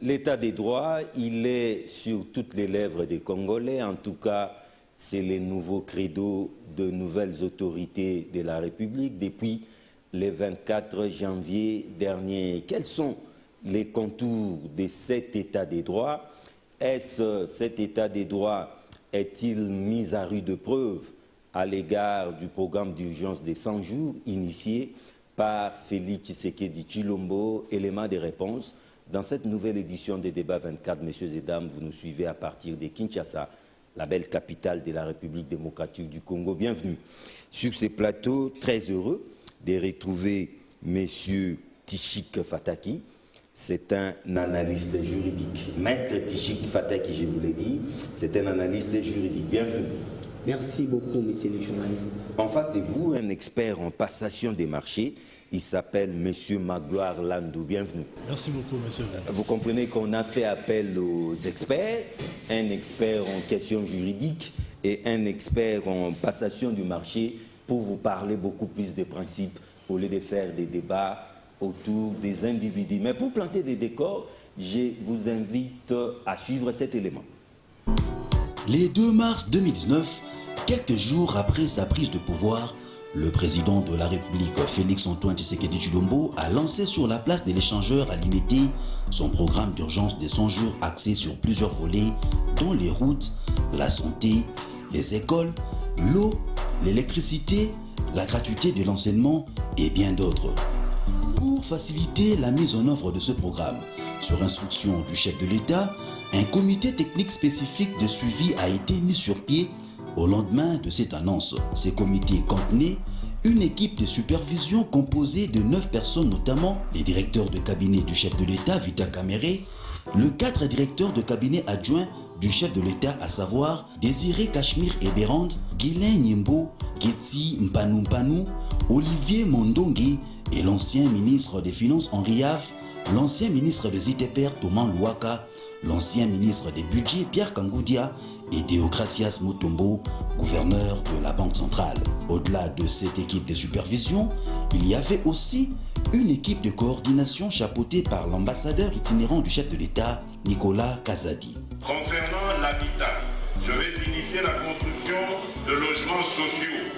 L'état des droits, il est sur toutes les lèvres des Congolais. En tout cas, c'est les nouveaux credos de nouvelles autorités de la République depuis le 24 janvier dernier. Quels sont les contours de cet état des droits? Cet état des droits est-il mis à rude preuve à l'égard du programme d'urgence des 100 jours initié par Félix Tshisekedi Tshilombo? Élément des réponses dans cette nouvelle édition des débats 24. Messieurs et dames, vous nous suivez à partir de Kinshasa, la belle capitale de la République démocratique du Congo. Bienvenue sur ces plateaux, très heureux de retrouver Monsieur Tchik Fataki. C'est un analyste juridique. Maître Tchik Fataki, je vous l'ai dit, c'est un analyste juridique. Bienvenue. Merci beaucoup, monsieur le journaliste. En face de vous, un expert en passation des marchés. Il s'appelle Monsieur Magloire Landou. Bienvenue. Merci beaucoup, monsieur. Vous comprenez qu'on a fait appel aux experts, un expert en questions juridiques et un expert en passation du marché pour vous parler beaucoup plus des principes au lieu de faire des débats autour des individus. Mais pour planter des décors, je vous invite à suivre cet élément. Le 2 mars 2019, quelques jours après sa prise de pouvoir, le président de la République, Félix-Antoine Tshisekedi Tshilombo, a lancé sur la place de l'échangeur à Limité son programme d'urgence de 100 jours axé sur plusieurs volets, dont les routes, la santé, les écoles, l'eau, l'électricité, la gratuité de l'enseignement et bien d'autres. Pour faciliter la mise en œuvre de ce programme, sur instruction du chef de l'État, un comité technique spécifique de suivi a été mis sur pied au lendemain de cette annonce. Ces comités contenaient une équipe de supervision composée de 9 personnes, notamment les directeurs de cabinet du chef de l'État, Vita Kamere, le 4 directeurs de cabinet adjoints du chef de l'État, à savoir Désiré Cachemire et Bérande, Guilain Nyembo, Getsi Mpanu, Olivier Mondongue et l'ancien ministre des Finances Henri Yave, l'ancien ministre des ITPR Thomas Louaka, l'ancien ministre des Budgets Pierre Kangoudia et Deogracias Mutombo, gouverneur de la Banque centrale. Au-delà de cette équipe de supervision, il y avait aussi une équipe de coordination chapeautée par l'ambassadeur itinérant du chef de l'État, Nicolas Kazadi. Concernant l'habitat, je vais initier la construction de logements sociaux,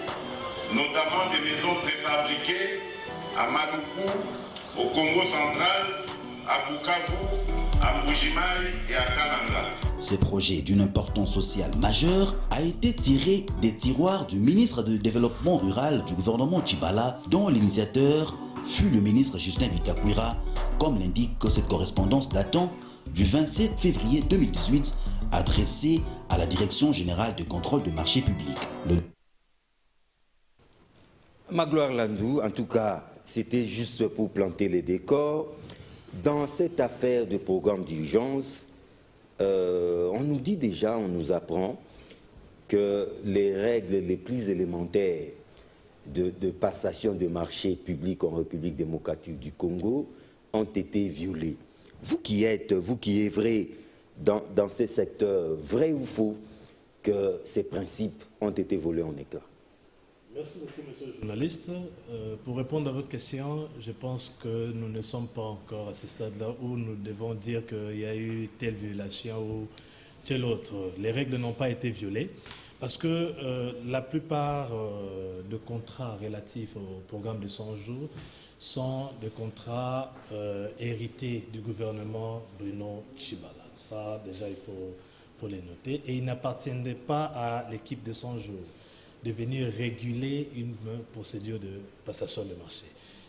notamment des maisons préfabriquées à Maluku, au Congo central, à Bukavu, à Mbujimaï et à Kananga. Ce projet d'une importance sociale majeure a été tiré des tiroirs du ministre du Développement rural du gouvernement Tchibala, dont l'initiateur fut le ministre Justin Bitakwira, comme l'indique cette correspondance datant du 27 février 2018, adressée à la Direction générale de contrôle de marchés publics. Magloire Landou, en tout cas, c'était juste pour planter les décors. Dans cette affaire de programme d'urgence, on nous dit déjà, on nous apprend que les règles les plus élémentaires de passation de marchés publics en République démocratique du Congo ont été violées. Vous qui œuvrez dans ces secteurs, vrai ou faux que ces principes ont été volés en éclats? Merci beaucoup, monsieur le journaliste. Pour répondre à votre question, je pense que nous ne sommes pas encore à ce stade-là où nous devons dire qu'il y a eu telle violation ou telle autre. Les règles n'ont pas été violées parce que la plupart de contrats relatifs au programme de 100 jours sont des contrats hérités du gouvernement Bruno Tshibala. Ça, déjà, il faut les noter. Et ils n'appartiendraient pas à l'équipe de 100 jours de venir réguler une procédure de passation de marché.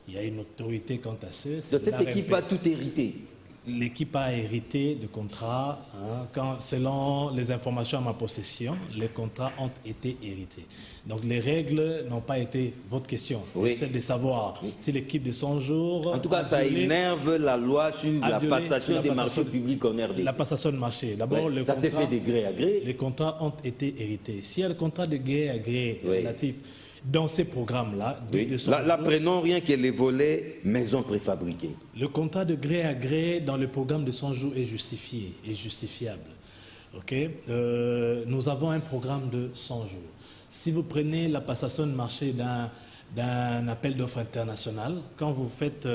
Il y a une autorité quant à ça. Donc cette équipe a tout hérité. L'équipe a hérité de contrats. Selon les informations à ma possession, les contrats ont été hérités. Donc les règles n'ont pas été votre question. Oui. C'est de savoir si l'équipe de 100 jours... En tout cas, ça énerve la loi sur la passation des marchés publics en RDC. La passation de marché. D'abord, ouais, ça s'est fait de gré à gré. Les contrats ont été hérités. S'il y a le contrat de gré à gré relatif dans ces programmes-là... Oui. Là, prenons rien que les volets maisons préfabriquées. Le contrat de gré à gré dans le programme de 100 jours est justifié, est justifiable. Okay? Nous avons un programme de 100 jours. Si vous prenez la passation de marché d'un appel d'offres international. Quand vous faites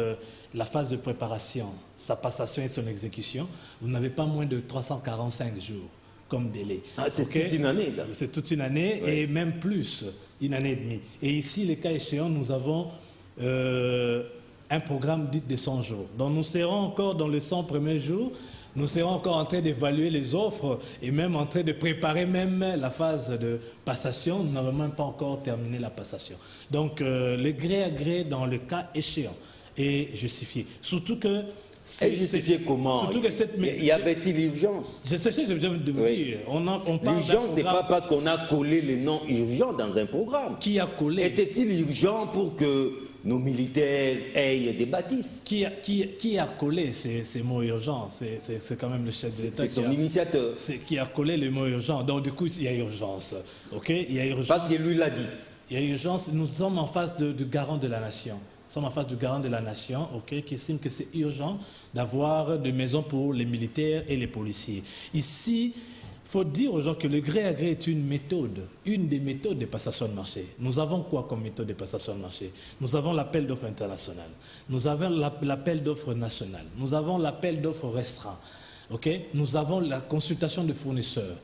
la phase de préparation, sa passation et son exécution, vous n'avez pas moins de 345 jours comme délai. Ah, c'est toute une année, ça. C'est toute une année, ouais. Et même plus, une année et demie. Et ici, les cas échéants, nous avons un programme dit de 100 jours. Donc nous serons encore dans les 100 premiers jours, nous serons encore en train d'évaluer les offres et même en train de préparer même la phase de passation. Nous n'avons même pas encore terminé la passation. Donc le gré à gré dans le cas échéant est justifié. Surtout que... C'est justifié comment? Surtout que cette... Y avait-il urgence? Je sais, je viens de vous dire. L'urgence, ce n'est pas parce qu'on a collé les noms urgents dans un programme. Qui a collé? Était-il urgent pour que nos militaires aient des bâtisses? Qui a collé ces mots urgents? C'est quand même le chef de l'État. C'est son initiateur. Qui a collé les mots urgents. Donc du coup, il y a urgence. Ok? Il y a urgence. Parce que lui l'a dit. Il y a urgence. Nous sommes en face du garant de la nation. Nous sommes en face du garant de la nation, ok, qui estime que c'est urgent d'avoir des maisons pour les militaires et les policiers. Ici, il faut dire aux gens que le gré à gré est une méthode, une des méthodes de passation de marché. Nous avons quoi comme méthode de passation de marché? Nous avons l'appel d'offres international, nous avons l'appel d'offres national, nous avons l'appel d'offres restreint, ok? Nous avons la consultation de fournisseurs,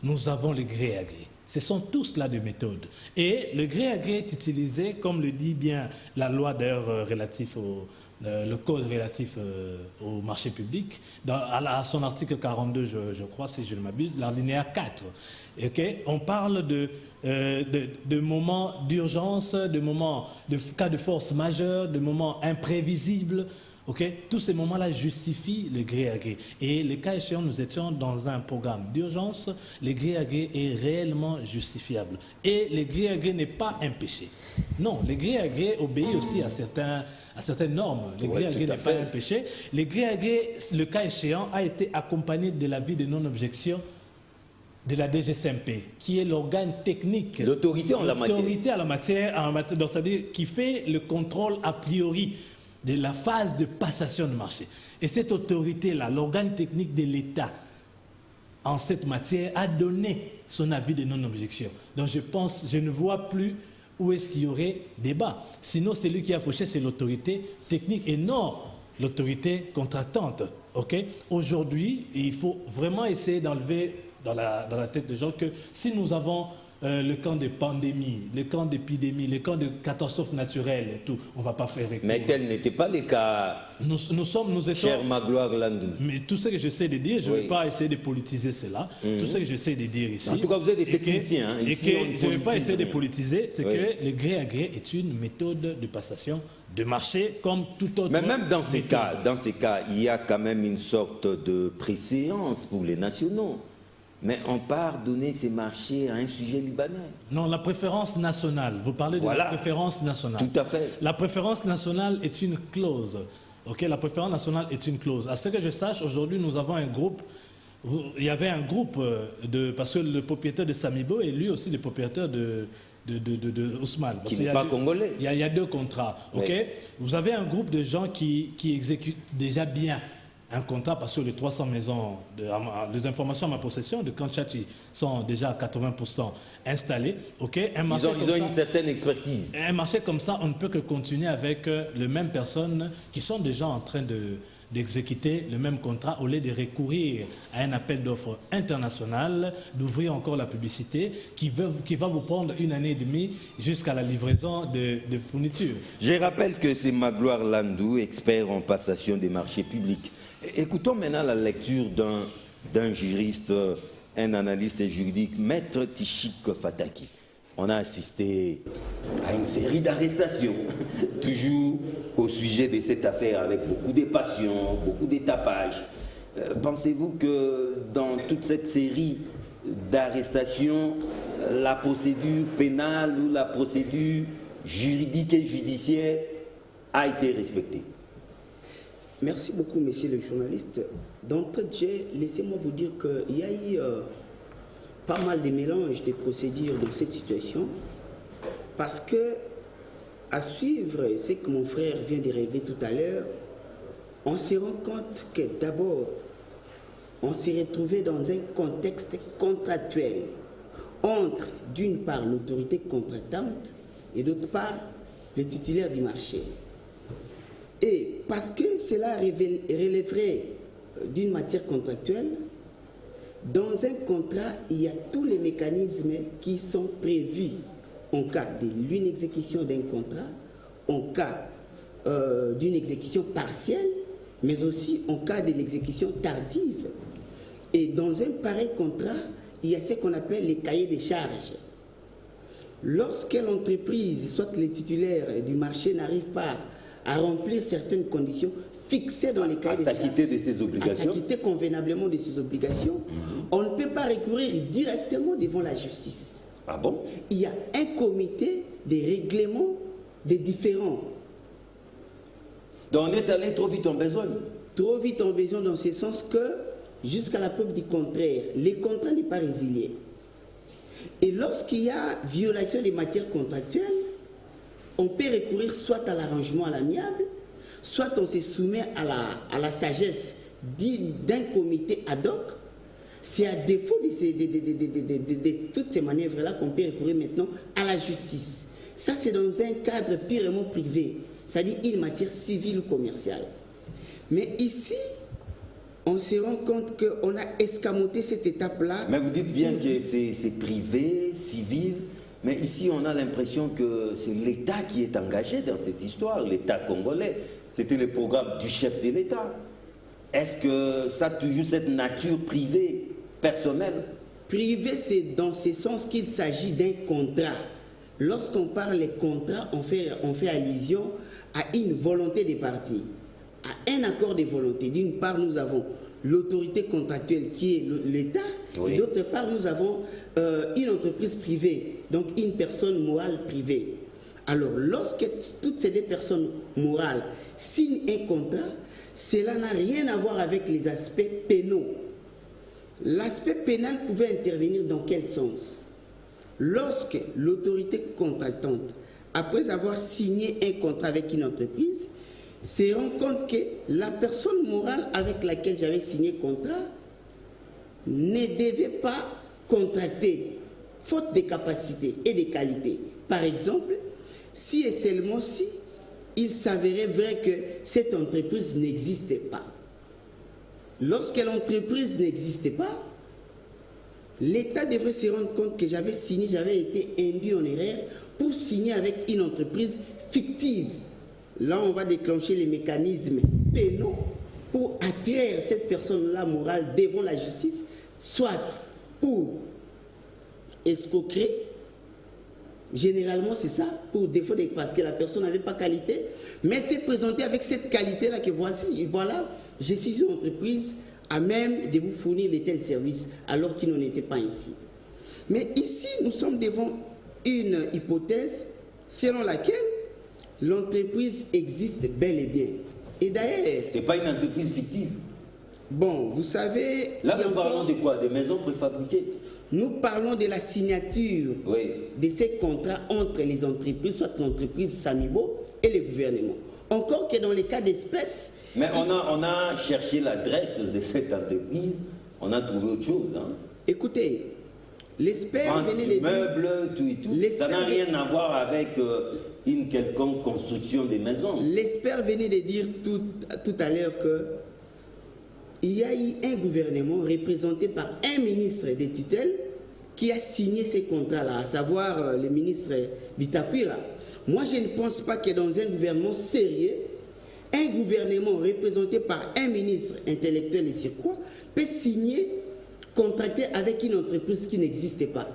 nous avons le gré à gré. Ce sont tous là des méthodes. Et le gré à gré est utilisé, comme le dit bien la loi d'ailleurs relatif le code relatif au marché public, à son article 42, je crois, si je ne m'abuse, l'alinéa 4. Okay? On parle de moments d'urgence, de moments de cas de force majeure, de moments imprévisibles. Okay? Tous ces moments-là justifient le gré à gré. Et les cas échéants, nous étions dans un programme d'urgence. Le gré à gré est réellement justifiable. Et le gré à gré n'est pas un péché. Non, le gré à gré obéit aussi à certaines normes. Le gré à gré n'est pas un péché. Le gré à gré, le cas échéant, a été accompagné de l'avis de non-objection de la DGCMP, qui est l'organe technique. L'autorité en la matière. L'autorité en la matière, donc c'est-à-dire qui fait le contrôle a priori de la phase de passation de marché. Et cette autorité-là, l'organe technique de l'État, en cette matière, a donné son avis de non-objection. Donc je ne vois plus où est-ce qu'il y aurait débat. Sinon, celui qui a fauché, c'est l'autorité technique et non l'autorité contractante. Okay? Aujourd'hui, il faut vraiment essayer d'enlever dans la tête des gens que si nous avons le camp de pandémie, le camp d'épidémie, le camp de catastrophes naturelles et tout, on ne va pas faire recours. Mais tel n'était pas le cas, cher Magloire Landou. Mais tout ce que j'essaie de dire, je ne vais pas essayer de politiser cela. Tout ce que j'essaie de dire ici... En tout cas, vous êtes des techniciens. Et que je ne vais pas essayer de politiser, c'est que le gré à gré est une méthode de passation de marché comme tout autre. Mais même dans ces cas, il y a quand même une sorte de préséance pour les nationaux. Mais on part donner ces marchés à un sujet libanais. Non, la préférence nationale. Vous parlez de la préférence nationale. Tout à fait. La préférence nationale est une clause. Okay, la préférence nationale est une clause. À ce que je sache, aujourd'hui, nous avons un groupe. Il y avait un groupe parce que le propriétaire de Samibo est lui aussi le propriétaire de Ousmane. Qui n'est pas congolais. Il y a deux contrats. Okay? Oui. Vous avez un groupe de gens qui exécutent déjà bien un contrat parce que les 300 maisons, les informations à ma possession de Kanchachi sont déjà à 80% installées. Okay? Ils ont une certaine expertise. Un marché comme ça, on ne peut que continuer avec les mêmes personnes qui sont déjà en train d'exécuter le même contrat au lieu de recourir à un appel d'offres international, d'ouvrir encore la publicité qui va vous prendre une année et demie jusqu'à la livraison de fournitures. Je rappelle que c'est Magloire Landou, expert en passation des marchés publics. Écoutons maintenant la lecture d'un juriste, un analyste juridique, Maître Tishik Fataki. On a assisté à une série d'arrestations, toujours au sujet de cette affaire, avec beaucoup de passion, beaucoup de tapage. Pensez-vous que dans toute cette série d'arrestations, la procédure pénale ou la procédure juridique et judiciaire a été respectée? Merci beaucoup, monsieur le journaliste. D'entrée de jeu, laissez-moi vous dire qu'il y a eu pas mal de mélanges de procédures dans cette situation, parce que, à suivre ce que mon frère vient de rêver tout à l'heure, on se rend compte que d'abord, on s'est retrouvé dans un contexte contractuel entre, d'une part, l'autorité contractante et d'autre part, le titulaire du marché. Et parce que cela relèverait d'une matière contractuelle, dans un contrat, il y a tous les mécanismes qui sont prévus en cas de l'inexécution d'un contrat, en cas d'une exécution partielle, mais aussi en cas de l'exécution tardive. Et dans un pareil contrat, il y a ce qu'on appelle les cahiers des charges. Lorsque l'entreprise, soit les titulaires du marché, n'arrivent pas à remplir certaines conditions fixées dans les cahiers des charges, à s'acquitter de ses obligations, à s'acquitter convenablement de ses obligations, on ne peut pas recourir directement devant la justice. Ah bon? Il y a un comité de règlement des différends. Donc on est allé trop vite en besogne. Trop vite en besogne dans ce sens que, jusqu'à la preuve du contraire, les contrats n'est pas résilié. Et lorsqu'il y a violation des matières contractuelles, on peut recourir soit à l'arrangement à l'amiable, soit on se soumet à la sagesse d'un comité ad hoc. C'est à défaut de toutes ces manœuvres-là qu'on peut recourir maintenant à la justice. Ça, c'est dans un cadre purement privé, c'est-à-dire une matière civile ou commerciale. Mais ici, on se rend compte qu'on a escamoté cette étape-là. Mais vous dites bien que c'est privé, civil, mais ici on a l'impression que c'est l'État qui est engagé dans cette histoire, l'État congolais. C'était le programme du chef de l'État. Est-ce que ça a toujours cette nature privée, personnelle? Privé, c'est dans ce sens qu'il s'agit d'un contrat. Lorsqu'on parle des contrats, on fait allusion à une volonté des parties, à un accord de volonté. D'une part, nous avons l'autorité contractuelle qui est l'État, oui. Et d'autre part, nous avons une entreprise privée, donc une personne morale privée. Alors, lorsque toutes ces deux personnes morales signent un contrat, cela n'a rien à voir avec les aspects pénaux. L'aspect pénal pouvait intervenir dans quel sens? Lorsque l'autorité contractante, après avoir signé un contrat avec une entreprise, se rend compte que la personne morale avec laquelle j'avais signé le contrat ne devait pas contracter, faute de capacités et de qualités. Par exemple, si et seulement si il s'avérait vrai que cette entreprise n'existait pas. Lorsque l'entreprise n'existait pas, l'État devrait se rendre compte que j'avais été induit en erreur pour signer avec une entreprise fictive. Là, on va déclencher les mécanismes pénaux pour attirer cette personne-là morale devant la justice, soit pour escroquerie, généralement c'est ça, pour défaut de, parce que la personne n'avait pas qualité, mais s'est présentée avec cette qualité-là que voici, voilà, je suis une entreprise à même de vous fournir de tels services, alors qu'il n'en était pas ainsi. Mais ici, nous sommes devant une hypothèse selon laquelle l'entreprise existe bel et bien. Et d'ailleurs... Ce n'est pas une entreprise fictive. Bon, vous savez... Là, nous parlons de quoi? Des maisons préfabriquées? Nous parlons de la signature de ces contrats entre les entreprises, soit l'entreprise Samibo et le gouvernement. Encore que dans les cas d'espèces... Mais on a cherché l'adresse de cette entreprise, on a trouvé autre chose. Hein? Écoutez, l'expert venait de meubles, tout et tout, ça n'a rien à voir avec une quelconque construction des maisons. L'expert venait de dire tout à l'heure que il y a eu un gouvernement représenté par un ministre des tutelles qui a signé ces contrats-là, à savoir le ministre Bitakwira. Moi, je ne pense pas que dans un gouvernement sérieux, un gouvernement représenté par un ministre intellectuel et sur quoi peut signer, contracter avec une entreprise qui n'existait pas.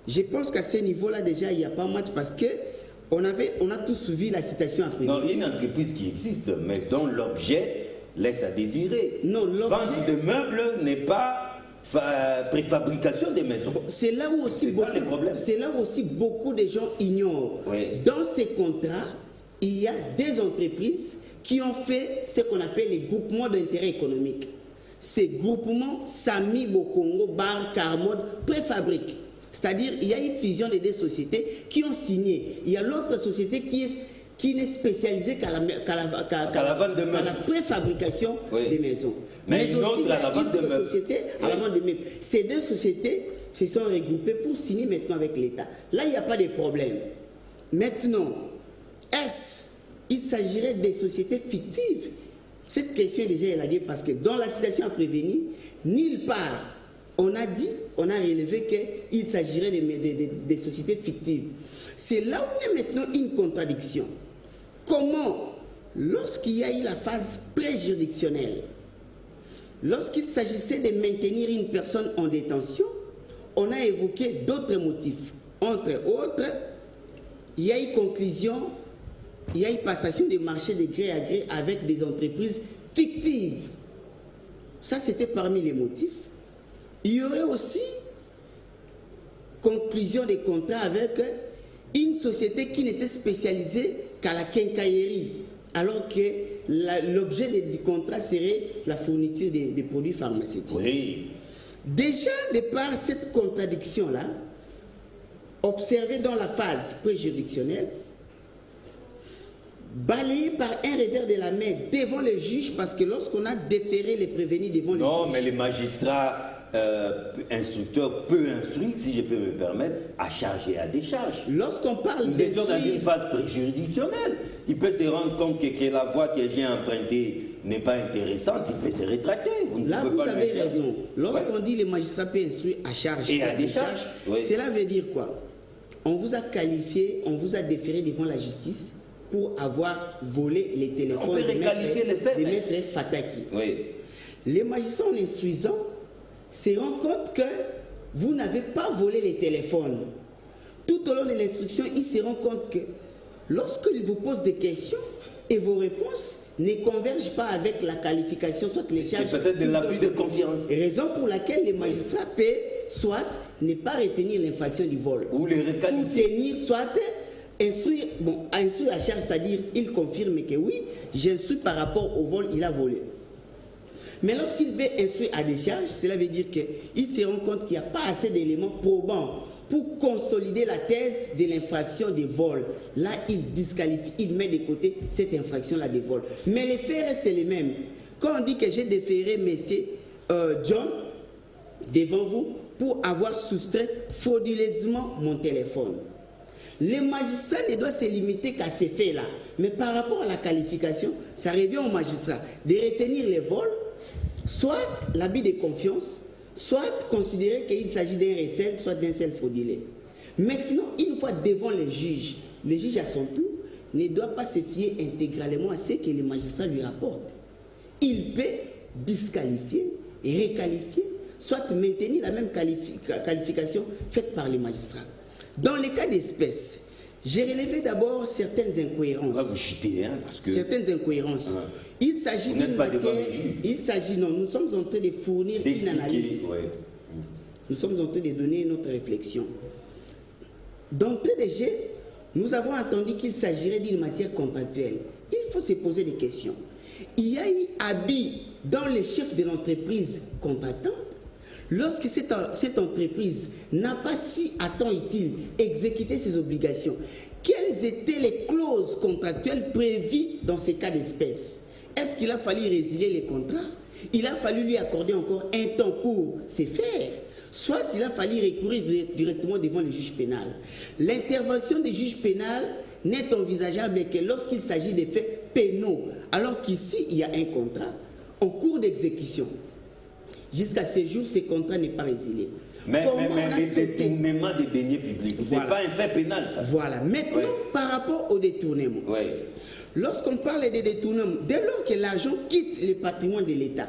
Je pense qu'à ce niveau-là, déjà, il n'y a pas match parce que on a tous vu la citation après. Non, il y a une entreprise qui existe, mais dont l'objet laisse à désirer. Non, vente de meubles n'est pas préfabrication des maisons. C'est là où aussi beaucoup de gens ignorent. Oui. Dans ces contrats, il y a des entreprises qui ont fait ce qu'on appelle les groupements d'intérêt économique. Ces groupements, Sami Bokongo, Bar, Carmode, préfabriquent. C'est-à-dire, il y a une fusion des deux sociétés qui ont signé. Il y a l'autre société qui n'est spécialisée qu'à la vente de meubles, à la préfabrication des maisons. Mais une autre à la vente de meubles. À la vente de meubles. Ces deux sociétés se sont regroupées pour signer maintenant avec l'État. Là, il n'y a pas de problème. Maintenant, est-ce qu'il s'agirait des sociétés fictives? Cette question est déjà élaguée parce que dans la citation à prévenir, nulle part on a relevé qu'il s'agirait des sociétés fictives. C'est là où on a maintenant une contradiction. Comment, lorsqu'il y a eu la phase préjuridictionnelle, lorsqu'il s'agissait de maintenir une personne en détention, on a évoqué d'autres motifs. Entre autres, il y a eu conclusion, il y a eu passation des marchés de gré à gré avec des entreprises fictives. Ça, c'était parmi les motifs. Il y aurait aussi conclusion des contrats avec une société qui n'était spécialisée qu'à la quincaillerie, alors que l'objet du contrat serait la fourniture des produits pharmaceutiques. Oui. Déjà, de par cette contradiction-là, observée dans la phase préjuridictionnelle, balayée par un revers de la main devant le juge, parce que lorsqu'on a déféré les prévenus devant le juge... Non, mais les magistrats instructeurs peuvent instruire, si je peux me permettre, à charge et à décharge. Lorsqu'on parle Nous étions dans une phase préjuridictionnelle. Il peut se rendre compte que la voie que j'ai empruntée n'est pas intéressante, il peut se rétracter. Là, vous avez raison. Lorsqu'on dit les magistrats peuvent instruire à charge et à décharge, cela veut dire quoi? On vous a qualifié, on vous a déféré devant la justice pour avoir volé les téléphones de maître Fataki. Oui. Les magistrats, en instruisant, se rendent compte que vous n'avez pas volé les téléphones. Tout au long de l'instruction, ils se rendent compte que lorsqu'ils vous posent des questions et vos réponses ne convergent pas avec la qualification, soit les charges... C'est peut-être de l'abus de confiance. Raison pour laquelle les magistrats peuvent soit ne pas retenir l'infraction du vol. Ou les requalifier. Ou tenir, soit instruire, instruire la charge, c'est-à-dire il confirme que oui, j'instruis par rapport au vol, il a volé. Mais lorsqu'il veut instruire à décharge, cela veut dire qu'il se rend compte qu'il n'y a pas assez d'éléments probants pour consolider la thèse de l'infraction de vol. Là, il disqualifie, il met de côté cette infraction-là de vol. Mais les faits restent les mêmes. Quand on dit que j'ai déféré M. John devant vous pour avoir soustrait frauduleusement mon téléphone, les magistrats ne doivent se limiter qu'à ces faits-là. Mais par rapport à la qualification, ça revient aux magistrats de retenir les vols, soit l'abus de confiance, soit considérer qu'il s'agit d'un recel, soit d'un recel frauduleux. Maintenant, une fois devant le juge à son tour ne doit pas se fier intégralement à ce que les magistrats lui rapportent. Il peut disqualifier, requalifier, soit maintenir la même qualification faite par les magistrats. Dans les cas d'espèce, j'ai relevé d'abord certaines incohérences. Vous chutez, hein, parce que... Certaines incohérences. Il s'agit d'une matière... non, nous sommes en train de fournir une analyse. Ouais. Nous sommes en train de donner notre réflexion. D'entrée de jeu, nous avons entendu qu'il s'agirait d'une matière contractuelle. Il faut se poser des questions. Il y a eu abus dans les chefs de l'entreprise contractante. Lorsque cette entreprise n'a pas su à temps utile exécuter ses obligations, quelles étaient les clauses contractuelles prévues dans ces cas d'espèce? Est-ce qu'il a fallu résilier les contrats? Il a fallu lui accorder encore un temps pour se faire? Soit il a fallu recourir directement devant le juge pénal. L'intervention du juge pénal n'est envisageable que lorsqu'il s'agit de faits pénaux, alors qu'ici il y a un contrat en cours d'exécution. Jusqu'à ce jour, ce contrat n'est pas résilié. Mais les détournements des deniers publics, ce n'est pas un fait pénal, ça. Voilà. Maintenant, par rapport au détournement, lorsqu'on parle de détournement, dès lors que l'argent quitte le patrimoine de l'État,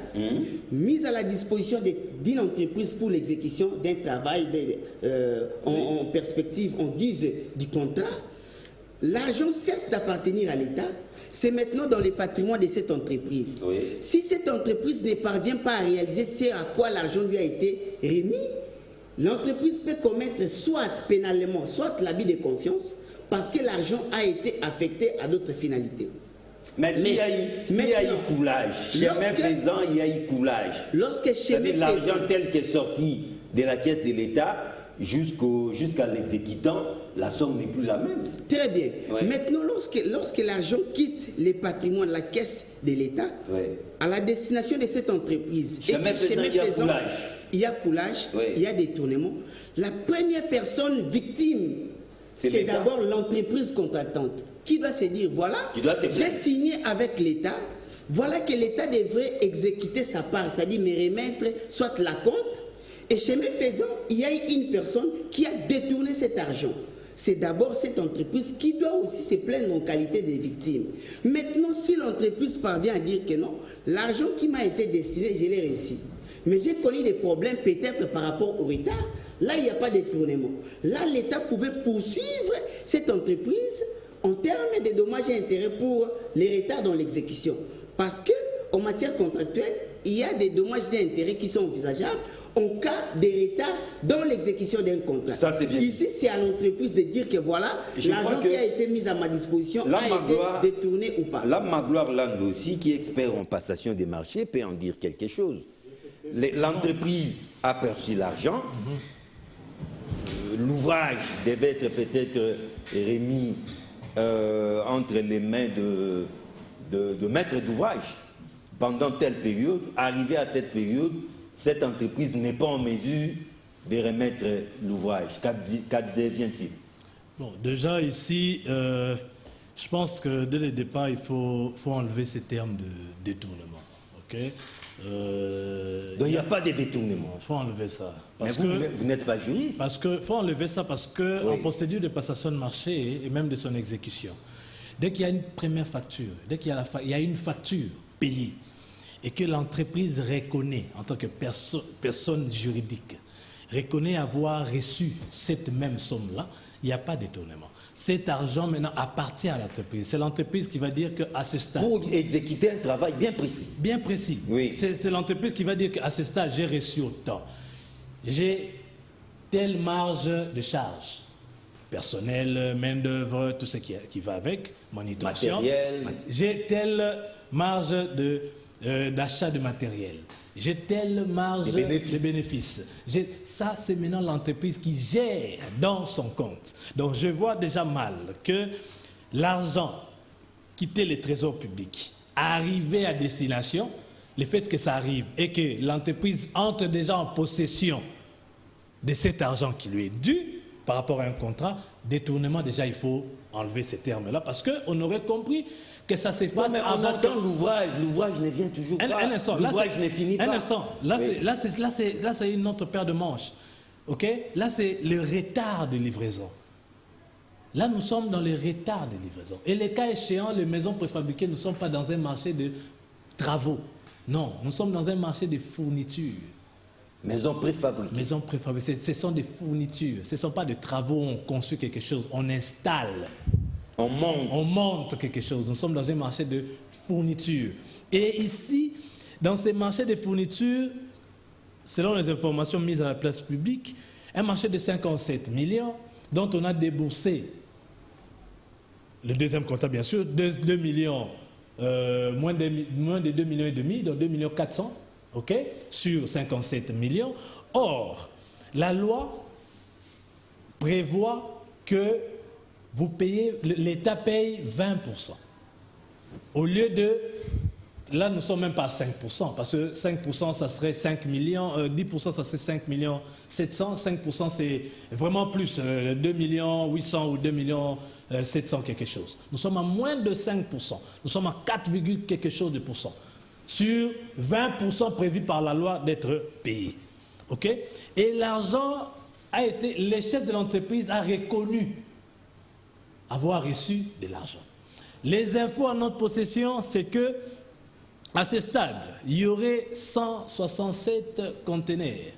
mis à la disposition d'une entreprise pour l'exécution d'un travail en perspective, en guise du contrat, l'argent cesse d'appartenir à l'État. C'est maintenant dans le patrimoine de cette entreprise. Si cette entreprise ne parvient pas à réaliser ce à quoi l'argent lui a été remis, l'entreprise peut commettre soit pénalement, soit l'abus de confiance, parce que l'argent a été affecté à d'autres finalités. Mais s'il y a eu coulage, chemin faisant, il y a eu coulage. C'est-à-dire l'argent tel qu'est sorti de la caisse de l'État jusqu'à l'exécutant, la somme n'est plus la même. Très bien. Maintenant, lorsque l'argent quitte le patrimoine, la caisse de l'État, à la destination de cette entreprise, il y a coulage, il y a détournement. La première personne victime c'est d'abord l'entreprise contractante qui doit se dire, voilà, j'ai signé avec l'État, voilà que l'État devrait exécuter sa part, c'est-à-dire me remettre soit la compte, et chemin faisant, il y a une personne qui a détourné cet argent. C'est d'abord cette entreprise qui doit aussi se plaindre en qualité de victime. Maintenant, si l'entreprise parvient à dire que non, l'argent qui m'a été destiné, je l'ai réussi. Mais j'ai connu des problèmes peut-être par rapport au retard. Là, il n'y a pas de détournement. Là, l'État pouvait poursuivre cette entreprise en termes de dommages et intérêts pour les retards dans l'exécution. Parce qu'en matière contractuelle, il y a des dommages et intérêts qui sont envisageables en cas de retard dans l'exécution d'un contrat. Ça, c'est bien. Ici, c'est à l'entreprise de dire que voilà, l'argent qui a été mis à ma disposition a été détourné ou pas. Là, Magloire Land aussi, qui est expert en passation des marchés, peut en dire quelque chose. L'entreprise a perçu l'argent. L'ouvrage devait être peut-être remis entre les mains de maître d'ouvrage pendant telle période. Arrivé à cette période, cette entreprise n'est pas en mesure de remettre l'ouvrage. Qu'advient-il? Bon, déjà ici, je pense que dès le départ, il faut enlever ces termes de détournement. Okay? Donc il n'y a pas de détournement. Il faut enlever ça. Parce mais vous n'êtes pas juriste. Parce que faut enlever ça parce que en procédure de passation de marché et même de son exécution, dès qu'il y a une première facture, dès qu'il y a une facture payée et que l'entreprise reconnaît en tant que personne juridique, reconnaît avoir reçu cette même somme-là, il n'y a pas de détournement. Cet argent maintenant appartient à l'entreprise. C'est l'entreprise qui va dire qu'à ce stade... Pour exécuter un travail bien précis. Bien précis. Oui. C'est l'entreprise qui va dire qu'à ce stade, j'ai reçu autant. J'ai telle marge de charge. Personnel, main-d'œuvre, tout ce qui va avec, manutention. Matériel. J'ai telle marge d'achat de matériel. J'ai telle marge de bénéfices. Ça, c'est maintenant l'entreprise qui gère dans son compte. Donc, je vois déjà mal que l'argent quittait le trésor public, arrivé à destination, le fait que ça arrive et que l'entreprise entre déjà en possession de cet argent qui lui est dû par rapport à un contrat, détournement, déjà, il faut enlever ces termes-là parce qu'on aurait compris que ça s'efface avant. On attend l'ouvrage ne vient toujours pas. L'ouvrage ne finit pas. Un instant, là c'est une autre paire de manches. Ok? Là c'est le retard de livraison. Là nous sommes dans le retard de livraison. Et les cas échéants, les maisons préfabriquées ne sont pas dans un marché de travaux. Non, nous sommes dans un marché de fournitures. Maisons préfabriquées. Maisons préfabriquées, ce sont des fournitures. Ce ne sont pas des travaux, on conçoit quelque chose, on installe. On monte quelque chose. Nous sommes dans un marché de fournitures. Et ici, dans ces marchés de fournitures, selon les informations mises à la place publique, un marché de 57 millions, dont on a déboursé, le deuxième contrat bien sûr, 2 millions, moins de 2 millions et demi, donc 2 millions 400, ok, sur 57 millions. Or, la loi prévoit que vous payez, l'État paye 20%. Au lieu de, là nous ne sommes même pas à 5%, parce que 5% ça serait 5 millions, 10% ça serait 5 millions 700, 5% c'est vraiment plus, 2 millions 800 ou 2 millions 700 quelque chose. Nous sommes à moins de 5%, nous sommes à 4, quelque chose de pourcent, sur 20% prévu par la loi d'être payé. Ok? Et l'argent a été, le chef de l'entreprise a reconnu avoir reçu de l'argent. Les infos en notre possession, c'est que à ce stade, il y aurait 167 conteneurs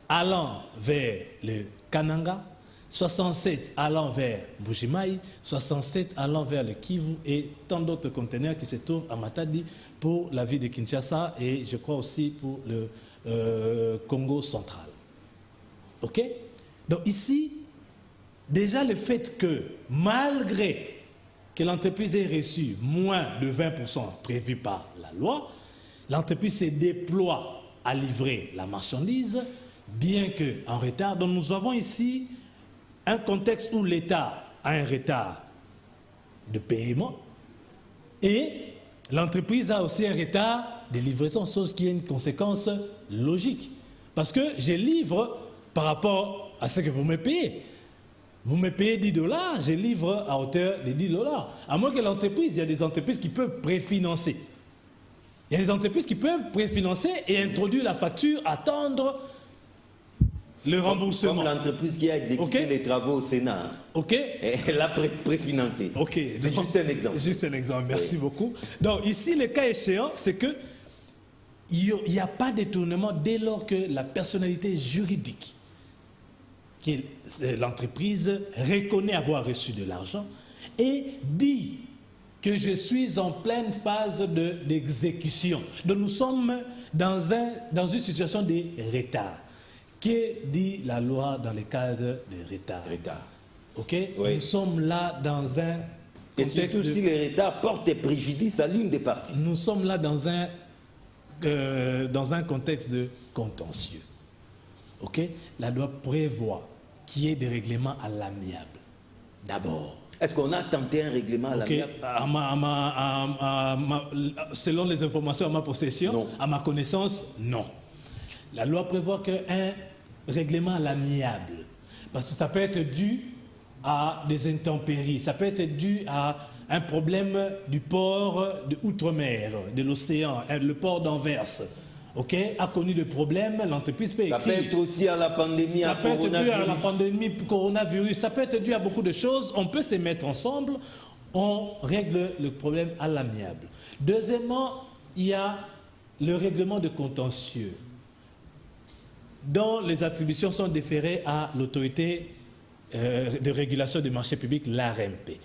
allant vers le Kananga, 67 allant vers Bujimaï, 67 allant vers le Kivu et tant d'autres conteneurs qui se trouvent à Matadi pour la ville de Kinshasa et je crois aussi pour le Congo central. Ok? Donc ici, déjà le fait que malgré que l'entreprise ait reçu moins de 20% prévu par la loi, l'entreprise se déploie à livrer la marchandise, bien qu'en retard. Donc nous avons ici un contexte où l'État a un retard de paiement et l'entreprise a aussi un retard de livraison, chose qui est une conséquence logique. Parce que je livre par rapport à ce que vous me payez. Vous me payez 10 $, je livre à hauteur de 10 $. À moins que l'entreprise, il y a des entreprises qui peuvent préfinancer. Il y a des entreprises qui peuvent préfinancer et introduire la facture, attendre le remboursement. Comme l'entreprise qui a exécuté les travaux au Sénat. Ok. Elle a préfinancé. Ok. C'est juste un exemple. Juste un exemple, merci beaucoup. Donc ici, le cas échéant, c'est que il n'y a pas de détournement dès lors que la personnalité juridique, que l'entreprise reconnaît avoir reçu de l'argent et dit que je suis en pleine phase d'exécution. Donc nous sommes dans une situation de retard. Que dit la loi dans le cadre de retard? Ok? Oui. Nous sommes là dans un contexte. Et surtout si le retard porte préjudice à l'une des parties. Nous sommes là dans un contexte de contentieux. Ok? La loi prévoit qu'il y ait des règlements à l'amiable. D'abord. Est-ce qu'on a tenté un règlement à l'amiable? Selon les informations à ma possession, non. À ma connaissance, non. La loi prévoit qu'un règlement à l'amiable, parce que ça peut être dû à des intempéries, ça peut être dû à un problème du port de Outre-mer, de l'océan, le port d'Anvers, ok, a connu des problèmes, l'entreprise peut écrire. Ça peut être aussi à la pandémie, ça peut être dû à la pandémie, coronavirus, ça peut être dû à beaucoup de choses, on peut se mettre ensemble, on règle le problème à l'amiable. Deuxièmement, il y a le règlement de contentieux, dont les attributions sont déférées à l'autorité de régulation des marchés publics, l'ARMP.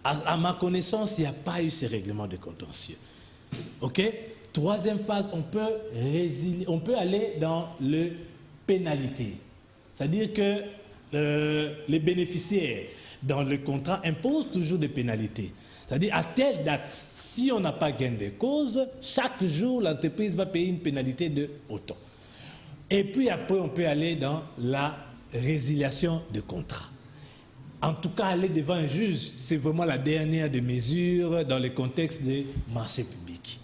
À ma connaissance, il n'y a pas eu ces règlements de contentieux. Ok? Troisième phase, on peut aller dans le pénalité. C'est-à-dire que les bénéficiaires, dans le contrat, imposent toujours des pénalités. C'est-à-dire, à telle date, si on n'a pas gain de cause, chaque jour, l'entreprise va payer une pénalité de autant. Et puis après, on peut aller dans la résiliation de contrat. En tout cas, aller devant un juge, c'est vraiment la dernière des mesures dans le contexte des marchés publics.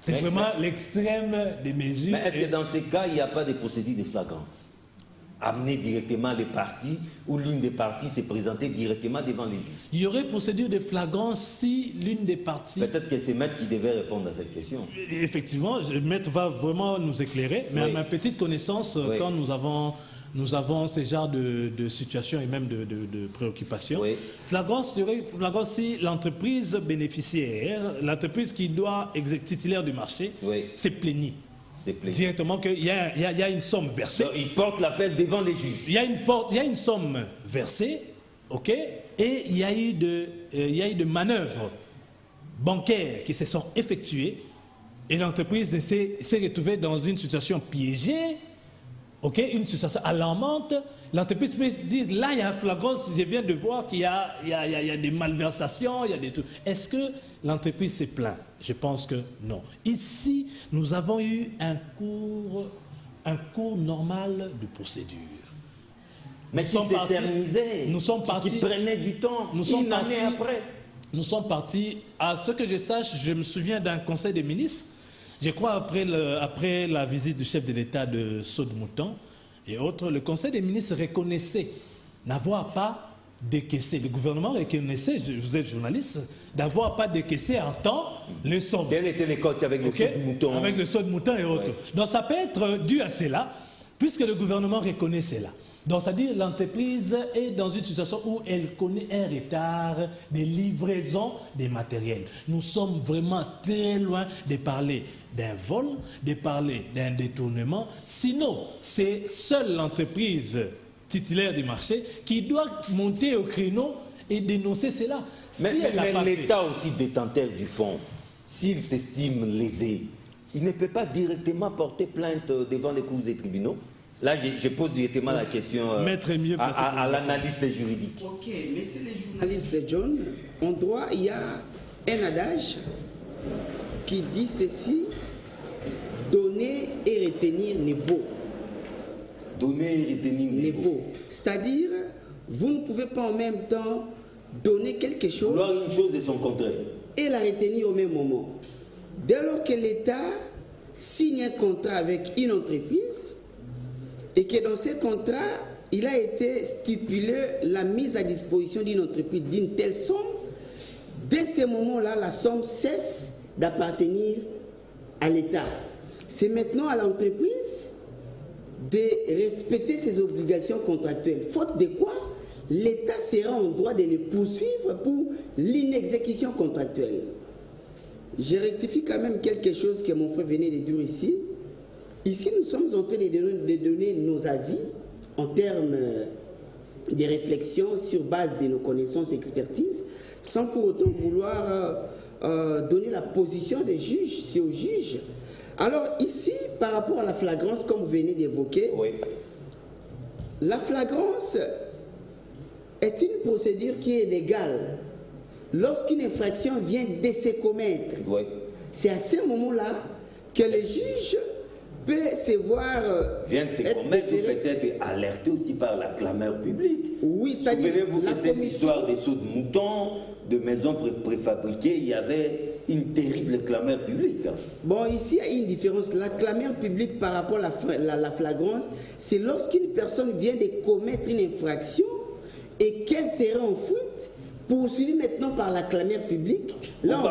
C'est vraiment l'extrême des mesures. Mais est-ce que dans ces cas, il n'y a pas de procédure de flagrance? Amener directement les parties ou l'une des parties s'est présentée directement devant les juges? Il y aurait procédure de flagrance si l'une des parties... Peut-être que c'est Maître qui devait répondre à cette question. Effectivement, Maître va vraiment nous éclairer, mais à ma petite connaissance, quand nous avons ce genre de situation et même de préoccupation. Flagrance serait si l'entreprise bénéficiaire, l'entreprise qui doit être titulaire du marché, s'est plaignie. Directement qu'il y a une somme versée. Donc, il porte l'affaire devant les juges. Il y a une somme versée, ok, et il y a eu de manœuvres bancaires qui se sont effectuées et l'entreprise s'est retrouvée dans une situation piégée. Ok, une situation alarmante, l'entreprise peut dire, là il y a un flagrance, je viens de voir qu'il y a des malversations, il y a des trucs. Est-ce que l'entreprise s'est plainte? Je pense que non. Ici, nous avons eu un cours normal de procédure. Mais qui s'éternisait, qui prenait du temps, une année après. Nous sommes partis, à ce que je sache, je me souviens d'un conseil des ministres. Je crois après la visite du chef de l'État de Saut-de-Mouton et autres, le Conseil des ministres reconnaissait n'avoir pas décaissé. Le gouvernement reconnaissait, vous êtes journaliste, d'avoir pas décaissé en temps les sommes. Quel était les causes avec le Saut-de-Mouton? Avec le Saut-de-Mouton et autres. Donc ça peut être dû à cela, puisque le gouvernement reconnaît cela. Donc, c'est-à-dire l'entreprise est dans une situation où elle connaît un retard de livraison des matériels. Nous sommes vraiment très loin de parler d'un vol, de parler d'un détournement. Sinon, c'est seule l'entreprise titulaire du marché qui doit monter au créneau et dénoncer cela. Mais l'État aussi détenteur du fonds, s'il s'estime lésé, il ne peut pas directement porter plainte devant les cours et tribunaux. Là, je pose directement la question à l'analyste juridique. Ok, messieurs les journalistes, John, en droit, il y a un adage qui dit ceci: donner et retenir ne vaut. Donner et retenir ne vaut. C'est-à-dire, vous ne pouvez pas en même temps donner quelque chose... Vouloir une chose et son contraire. Et la retenir au même moment. Dès lors que l'État signe un contrat avec une entreprise, et que dans ce contrat, il a été stipulé la mise à disposition d'une entreprise d'une telle somme. Dès ce moment-là, la somme cesse d'appartenir à l'État. C'est maintenant à l'entreprise de respecter ses obligations contractuelles. Faute de quoi, l'État sera en droit de les poursuivre pour l'inexécution contractuelle. Je rectifie quand même quelque chose que mon frère venait de dire ici. Ici, nous sommes en train de donner nos avis en termes de réflexion sur base de nos connaissances et expertises, sans pour autant vouloir donner la position des juges, c'est aux juges. Alors ici, par rapport à la flagrance, comme vous venez d'évoquer, Oui. la flagrance est une procédure qui est légale. Lorsqu'une infraction vient de se commettre, Oui. c'est à ce moment-là que le juge peut se voir Vient de se être commettre ou référé. peut-être alerté aussi par la clameur publique. Oui, c'est-à-dire Souvenez-vous la de cette commission. histoire des sauts de moutons, de maisons préfabriquées, il y avait une terrible clameur publique. Hein. Bon, ici, il y a une différence. La clameur publique par rapport à la flagrance, c'est lorsqu'une personne vient de commettre une infraction et qu'elle serait en fuite, poursuivie maintenant par la clameur publique. Là,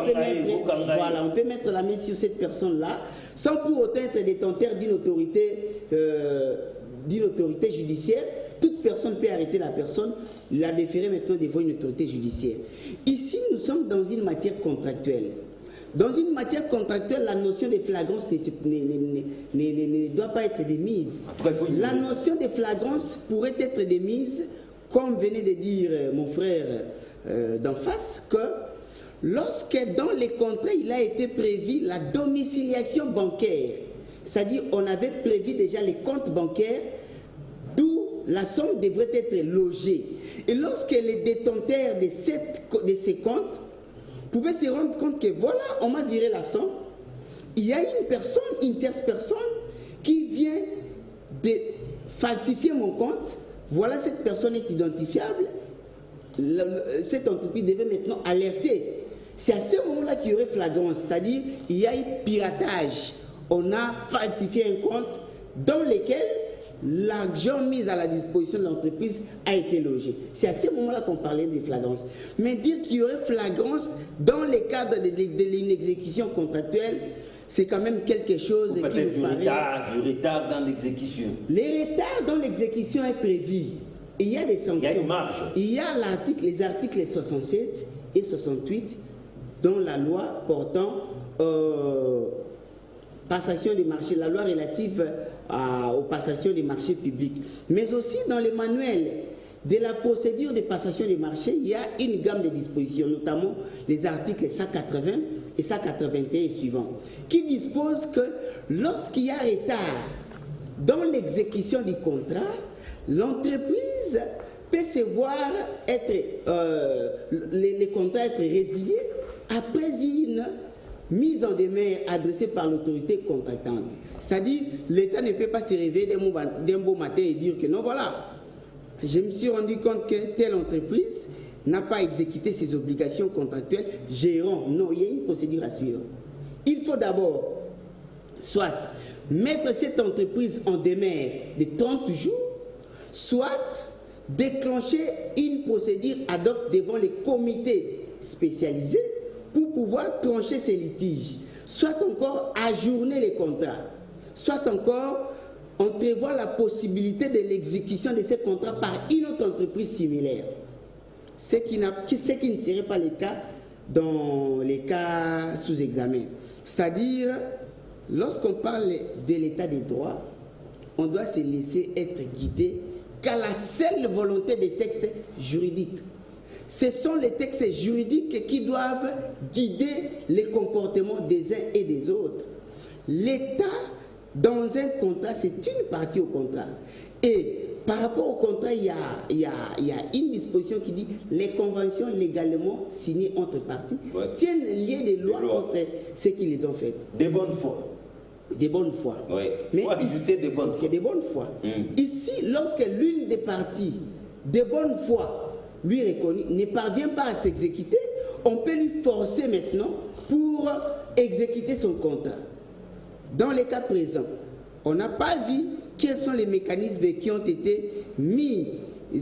on peut mettre la main sur cette personne-là, sans pour autant être détenteur d'une autorité judiciaire. Toute personne peut arrêter la personne, la déférer maintenant devant une autorité judiciaire. Ici, nous sommes dans une matière contractuelle. Dans une matière contractuelle, la notion de flagrance ne doit pas être démise. La notion de flagrance pourrait être démise, comme venait de dire mon frère d'en face, que lorsque dans les contrats, il a été prévu la domiciliation bancaire, c'est-à-dire on avait prévu déjà les comptes bancaires d'où la somme devrait être logée. Et lorsque les détenteurs de ces comptes pouvaient se rendre compte que voilà, on m'a viré la somme, il y a une tierce personne qui vient de falsifier mon compte, voilà, cette personne est identifiable, cette entreprise devait maintenant alerter. C'est à ce moment-là qu'il y aurait flagrance, c'est-à-dire il y a eu piratage. On a falsifié un compte dans lequel l'argent mis à la disposition de l'entreprise a été logé. C'est à ce moment-là qu'on parlait de flagrance. Mais dire qu'il y aurait flagrance dans le cadre de l'inexécution contractuelle, c'est quand même quelque chose qui nous paraît... Du retard dans l'exécution. Les retards dans l'exécution est prévu. Il y a des sanctions. Il y a une marge. Il y a les articles 67 et 68 dans la loi portant passation des marchés, la loi relative aux passations des marchés publics. Mais aussi dans le manuel de la procédure de passation des marchés, il y a une gamme de dispositions, notamment les articles 180 et 181 et suivants, qui disposent que lorsqu'il y a retard dans l'exécution du contrat, l'entreprise peut se voir les contrats être résiliés après une mise en demeure adressée par l'autorité contractante. C'est-à-dire, l'État ne peut pas se réveiller d'un beau matin et dire que non, voilà, je me suis rendu compte que telle entreprise n'a pas exécuté ses obligations contractuelles, gérons. Non, il y a une procédure à suivre. Il faut d'abord, soit mettre cette entreprise en demeure de 30 jours, soit déclencher une procédure ad hoc devant les comités spécialisés pour pouvoir trancher ces litiges, soit encore ajourner les contrats, soit encore entrevoir la possibilité de l'exécution de ces contrats par une autre entreprise similaire. Ce qui ne serait pas le cas dans les cas sous examen. C'est-à-dire, lorsqu'on parle de l'état des droits, on doit se laisser être guidé qu'à la seule volonté des textes juridiques. Ce sont les textes juridiques qui doivent guider les comportements des uns et des autres. L'État, dans un contrat, c'est une partie au contrat. Et par rapport au contrat, il y a une disposition qui dit les conventions légalement signées entre parties tiennent lieu des lois entre ceux qui les ont faites. De bonne foi. De bonne foi. Oui. Mais ici, de bonne foi. De bonne foi. Ici, lorsque l'une des parties de bonne foi lui reconnu, ne parvient pas à s'exécuter, on peut lui forcer maintenant pour exécuter son contrat. Dans les cas présents, on n'a pas vu quels sont les mécanismes qui ont été mis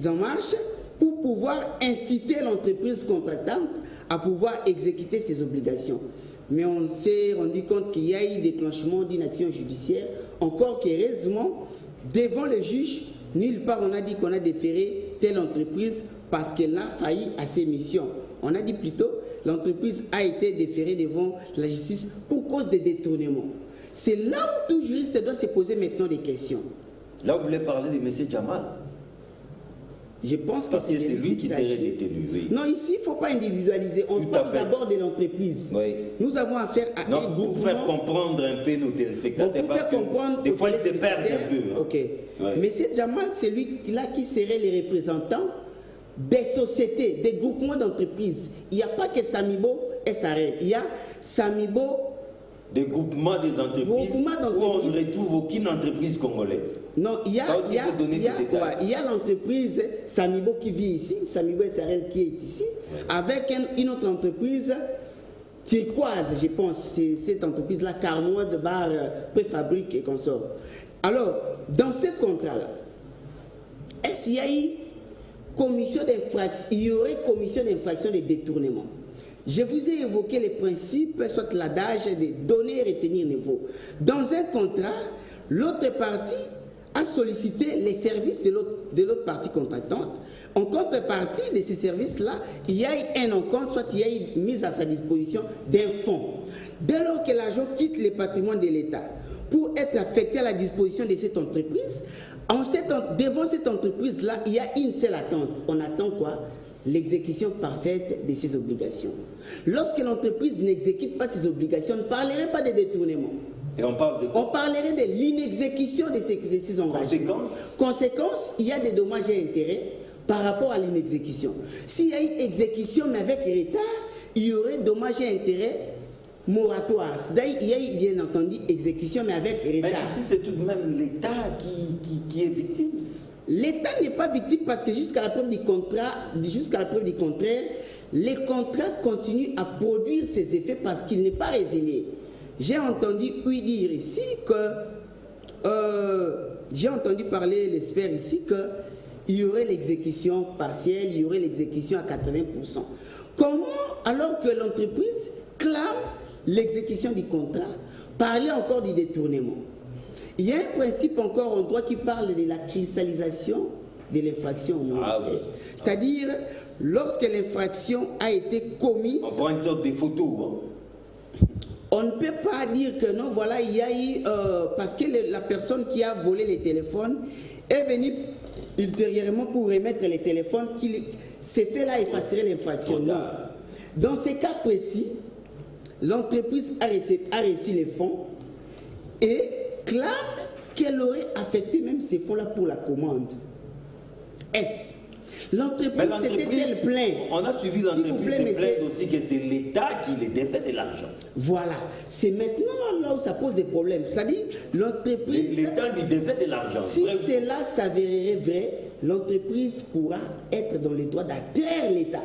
en marche pour pouvoir inciter l'entreprise contractante à pouvoir exécuter ses obligations. Mais on s'est rendu compte qu'il y a eu déclenchement d'une action judiciaire, encore qu'heureusement, devant le juge, nulle part on a dit qu'on a déféré telle entreprise parce qu'elle a failli à ses missions. On a dit plutôt l'entreprise a été déférée devant la justice pour cause de détournement. C'est là où tout juriste doit se poser maintenant des questions. Là, vous voulez parler de M. Jamal? Je pense Parce que c'est lui qui serait s'agit. détenu, oui. Non, ici, il ne faut pas individualiser. On Tout à parle fait. d'abord de l'entreprise. Oui. Nous avons affaire à un Non, pour groupement. faire comprendre un peu nos téléspectateurs, Pour parce faire que comprendre des fois, aux ils se perdent un peu. Hein. Ok. Ouais. Monsieur Jamal, c'est lui-là qui serait les représentants des sociétés, des groupements d'entreprises. Il n'y a pas que Samibo et Sarel. Il y a Samibo. Des groupements des entreprises Groupements où on ne retrouve aucune entreprise congolaise. Non, il y a, Ça aussi, il y a, il faut donner il y a- ces détails. ouais, il y a l'entreprise Samibo qui vit ici, Samibo et Sarel qui est ici, avec une autre entreprise turquoise, je pense, c'est cette entreprise-là, Carnois de Bar, préfabrique et consort. Alors, dans ce contrat-là, est-ce qu'il y a eu commission d'infraction, il y aurait commission d'infraction de détournement? Je vous ai évoqué les principes, soit l'adage de donner et retenir niveau. Dans un contrat, l'autre partie a sollicité les services de l'autre partie contractante. En contrepartie de ces services-là, il y a eu un encompte, soit il y a eu mise à sa disposition d'un fonds. Dès lors que l'argent quitte le patrimoine de l'État pour être affecté à la disposition de cette entreprise, devant cette entreprise-là, il y a une seule attente. On attend quoi? L'exécution parfaite de ses obligations. Lorsque l'entreprise n'exécute pas ses obligations, on ne parlerait pas de détournement. Et on parle de On parlerait de l'inexécution de ces engagements. Conséquence, il y a des dommages et intérêts par rapport à l'inexécution. S'il y a une exécution mais avec retard, il y aurait dommages et intérêts moratoires. C'est-à-dire il y a eu bien entendu exécution mais avec Mais retard. ici, c'est tout de même l'État qui est victime. L'État n'est pas victime parce que jusqu'à la preuve du contraire, les contrats continuent à produire ses effets parce qu'il n'est pas résilié. J'ai entendu dire ici que, j'ai entendu parler l'expert ici qu'il y aurait l'exécution partielle, il y aurait l'exécution à 80%. Comment, alors que l'entreprise clame l'exécution du contrat, parler encore du détournement? Il y a un principe encore en droit qui parle de la cristallisation de l'infraction. Oui. C'est-à-dire, lorsque l'infraction a été commise, On prend une sorte de photo. Hein. on ne peut pas dire que non, voilà, il y a eu, parce que la personne qui a volé les téléphones est venue ultérieurement pour remettre les téléphones, ces faits-là effaceraient l'infraction. Non. Dans ces cas précis, l'entreprise a reçu les fonds et clame qu'elle aurait affecté même ces fonds-là pour la commande. Est-ce l'entreprise s'était-elle plainte? On a suivi l'entreprise se plaindre aussi que c'est l'État qui les défait de l'argent. Voilà, c'est maintenant là où ça pose des problèmes. C'est-à-dire, l'entreprise... L'État lui défait de l'argent. Si cela s'avérerait vrai, l'entreprise pourra être dans le droit d'atteindre l'État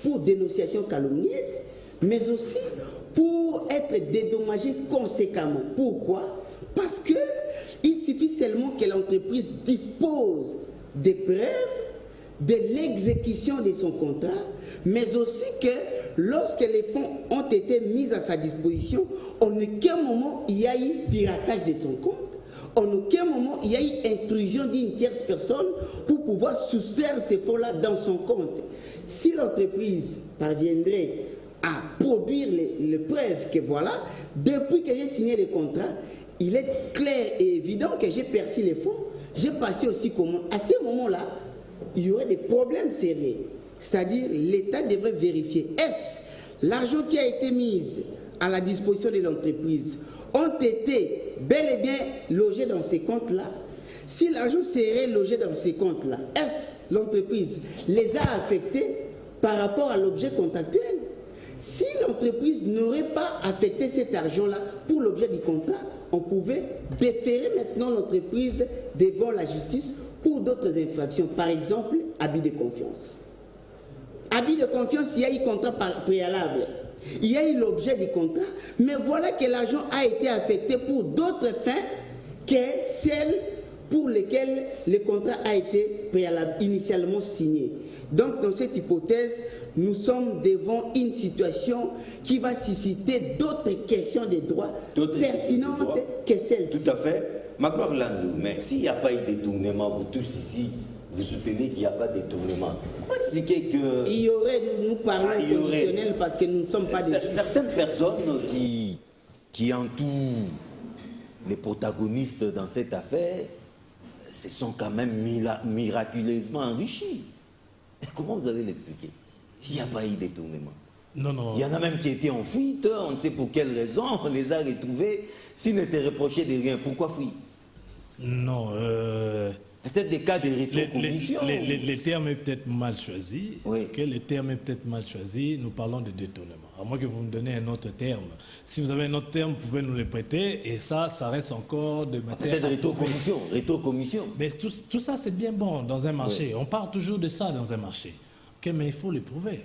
pour dénonciation calomnieuse, mais aussi pour être dédommagée conséquemment. Pourquoi? Parce qu'il suffit seulement que l'entreprise dispose des preuves de l'exécution de son contrat, mais aussi que lorsque les fonds ont été mis à sa disposition, en aucun moment il y a eu piratage de son compte, en aucun moment il y a eu intrusion d'une tierce personne pour pouvoir soustraire ces fonds-là dans son compte. Si l'entreprise parviendrait à produire les preuves que voilà, depuis que j'ai signé le contrat, il est clair et évident que j'ai perçu les fonds, j'ai passé aussi commande. À ce moment-là, il y aurait des problèmes sérieux. C'est-à-dire, l'État devrait vérifier, est-ce l'argent qui a été mis à la disposition de l'entreprise ont été bel et bien logés dans ces comptes-là? Si l'argent serait logé dans ces comptes-là, est-ce l'entreprise les a affectés par rapport à l'objet contractuel? Si l'entreprise n'aurait pas affecté cet argent-là pour l'objet du contrat, on pouvait déférer maintenant l'entreprise devant la justice pour d'autres infractions. Par exemple, abus de confiance. Abus de confiance, il y a eu contrat préalable. Il y a eu l'objet du contrat, mais voilà que l'argent a été affecté pour d'autres fins que celles pour lesquels le contrat a été initialement signé. Donc, dans cette hypothèse, nous sommes devant une situation qui va susciter d'autres questions de droit pertinentes que celle-ci. Tout à fait. Magloire Landou, mais s'il n'y a pas eu de détournement, vous tous ici, vous soutenez qu'il n'y a pas de détournement. Comment expliquer que... Il y aurait, nous parlons conditionnel parce que nous ne sommes pas des... Certaines personnes qui entourent les protagonistes dans cette affaire se sont quand même miraculeusement enrichis. Comment vous allez l'expliquer s'il n'y a pas eu de détournement? Non, non. Il y en a même qui étaient en fuite, on ne sait pour quelle raison, on les a retrouvés. S'ils ne se reprochaient de rien, pourquoi fuir? Non. Peut-être des cas de rétrocommission. Les termes est peut-être mal choisis. Oui. Okay, les termes est peut-être mal choisis. Nous parlons de détournement. À moins que vous me donnez un autre terme. Si vous avez un autre terme, vous pouvez nous le prêter. Et ça reste encore de matière. Peut-être rétrocommission. Rétrocommission. Mais tout ça, c'est bien bon dans un marché. Oui. On parle toujours de ça dans un marché. Okay, mais il faut le prouver.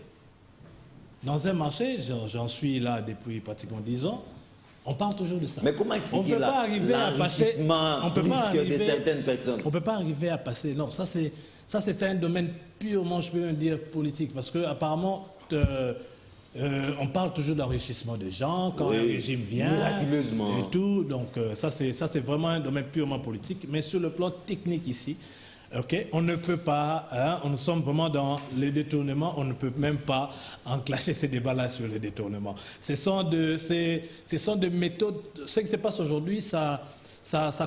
Dans un marché, j'en suis là depuis pratiquement 10 ans. On parle toujours de ça. Mais comment expliquer l'enrichissement brusque de certaines personnes? On ne peut pas arriver à passer. Non, ça c'est un domaine purement, je peux même dire, politique. Parce qu'apparemment, on parle toujours d'enrichissement des gens quand un régime vient. Miraculeusement. Et tout. Donc ça c'est vraiment un domaine purement politique. Mais sur le plan technique ici, okay, on ne peut pas, nous sommes vraiment dans les détournements, on ne peut même pas enclencher ces débats-là sur les détournements. Ce sont des méthodes, ce qui se passe aujourd'hui, ça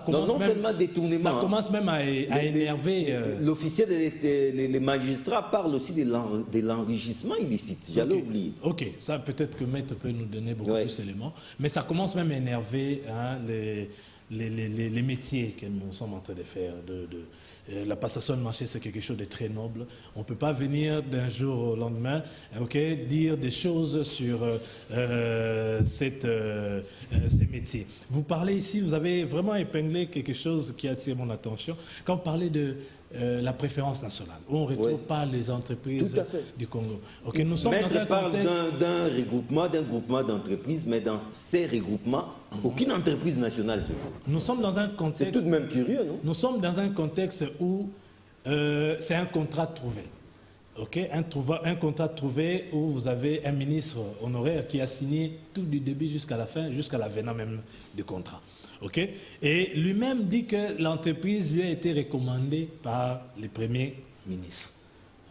commence même à énerver. L'officier les magistrats parlent aussi de l'enrichissement illicite, j'allais oublier. Ok, ça peut-être que Maître peut nous donner beaucoup plus d'éléments, mais ça commence même à énerver les métiers que nous sommes en train de faire. La passation de marché, c'est quelque chose de très noble. On ne peut pas venir d'un jour au lendemain dire des choses sur ces métiers. Vous parlez ici, vous avez vraiment épinglé quelque chose qui attire mon attention. Quand vous parlez de la préférence nationale, où on ne retrouve pas les entreprises du Congo. Okay, nous sommes Maître dans un parle contexte... d'un groupement d'entreprises, mais dans ces regroupements, aucune entreprise nationale. Nous sommes dans un contexte... C'est tout de même curieux, non? Nous sommes dans un contexte où c'est un contrat trouvé. Okay? Un contrat trouvé où vous avez un ministre honoraire qui a signé tout du début jusqu'à la fin, jusqu'à l'avenant même du contrat. Okay? Et lui-même dit que l'entreprise lui a été recommandée par les premiers ministres.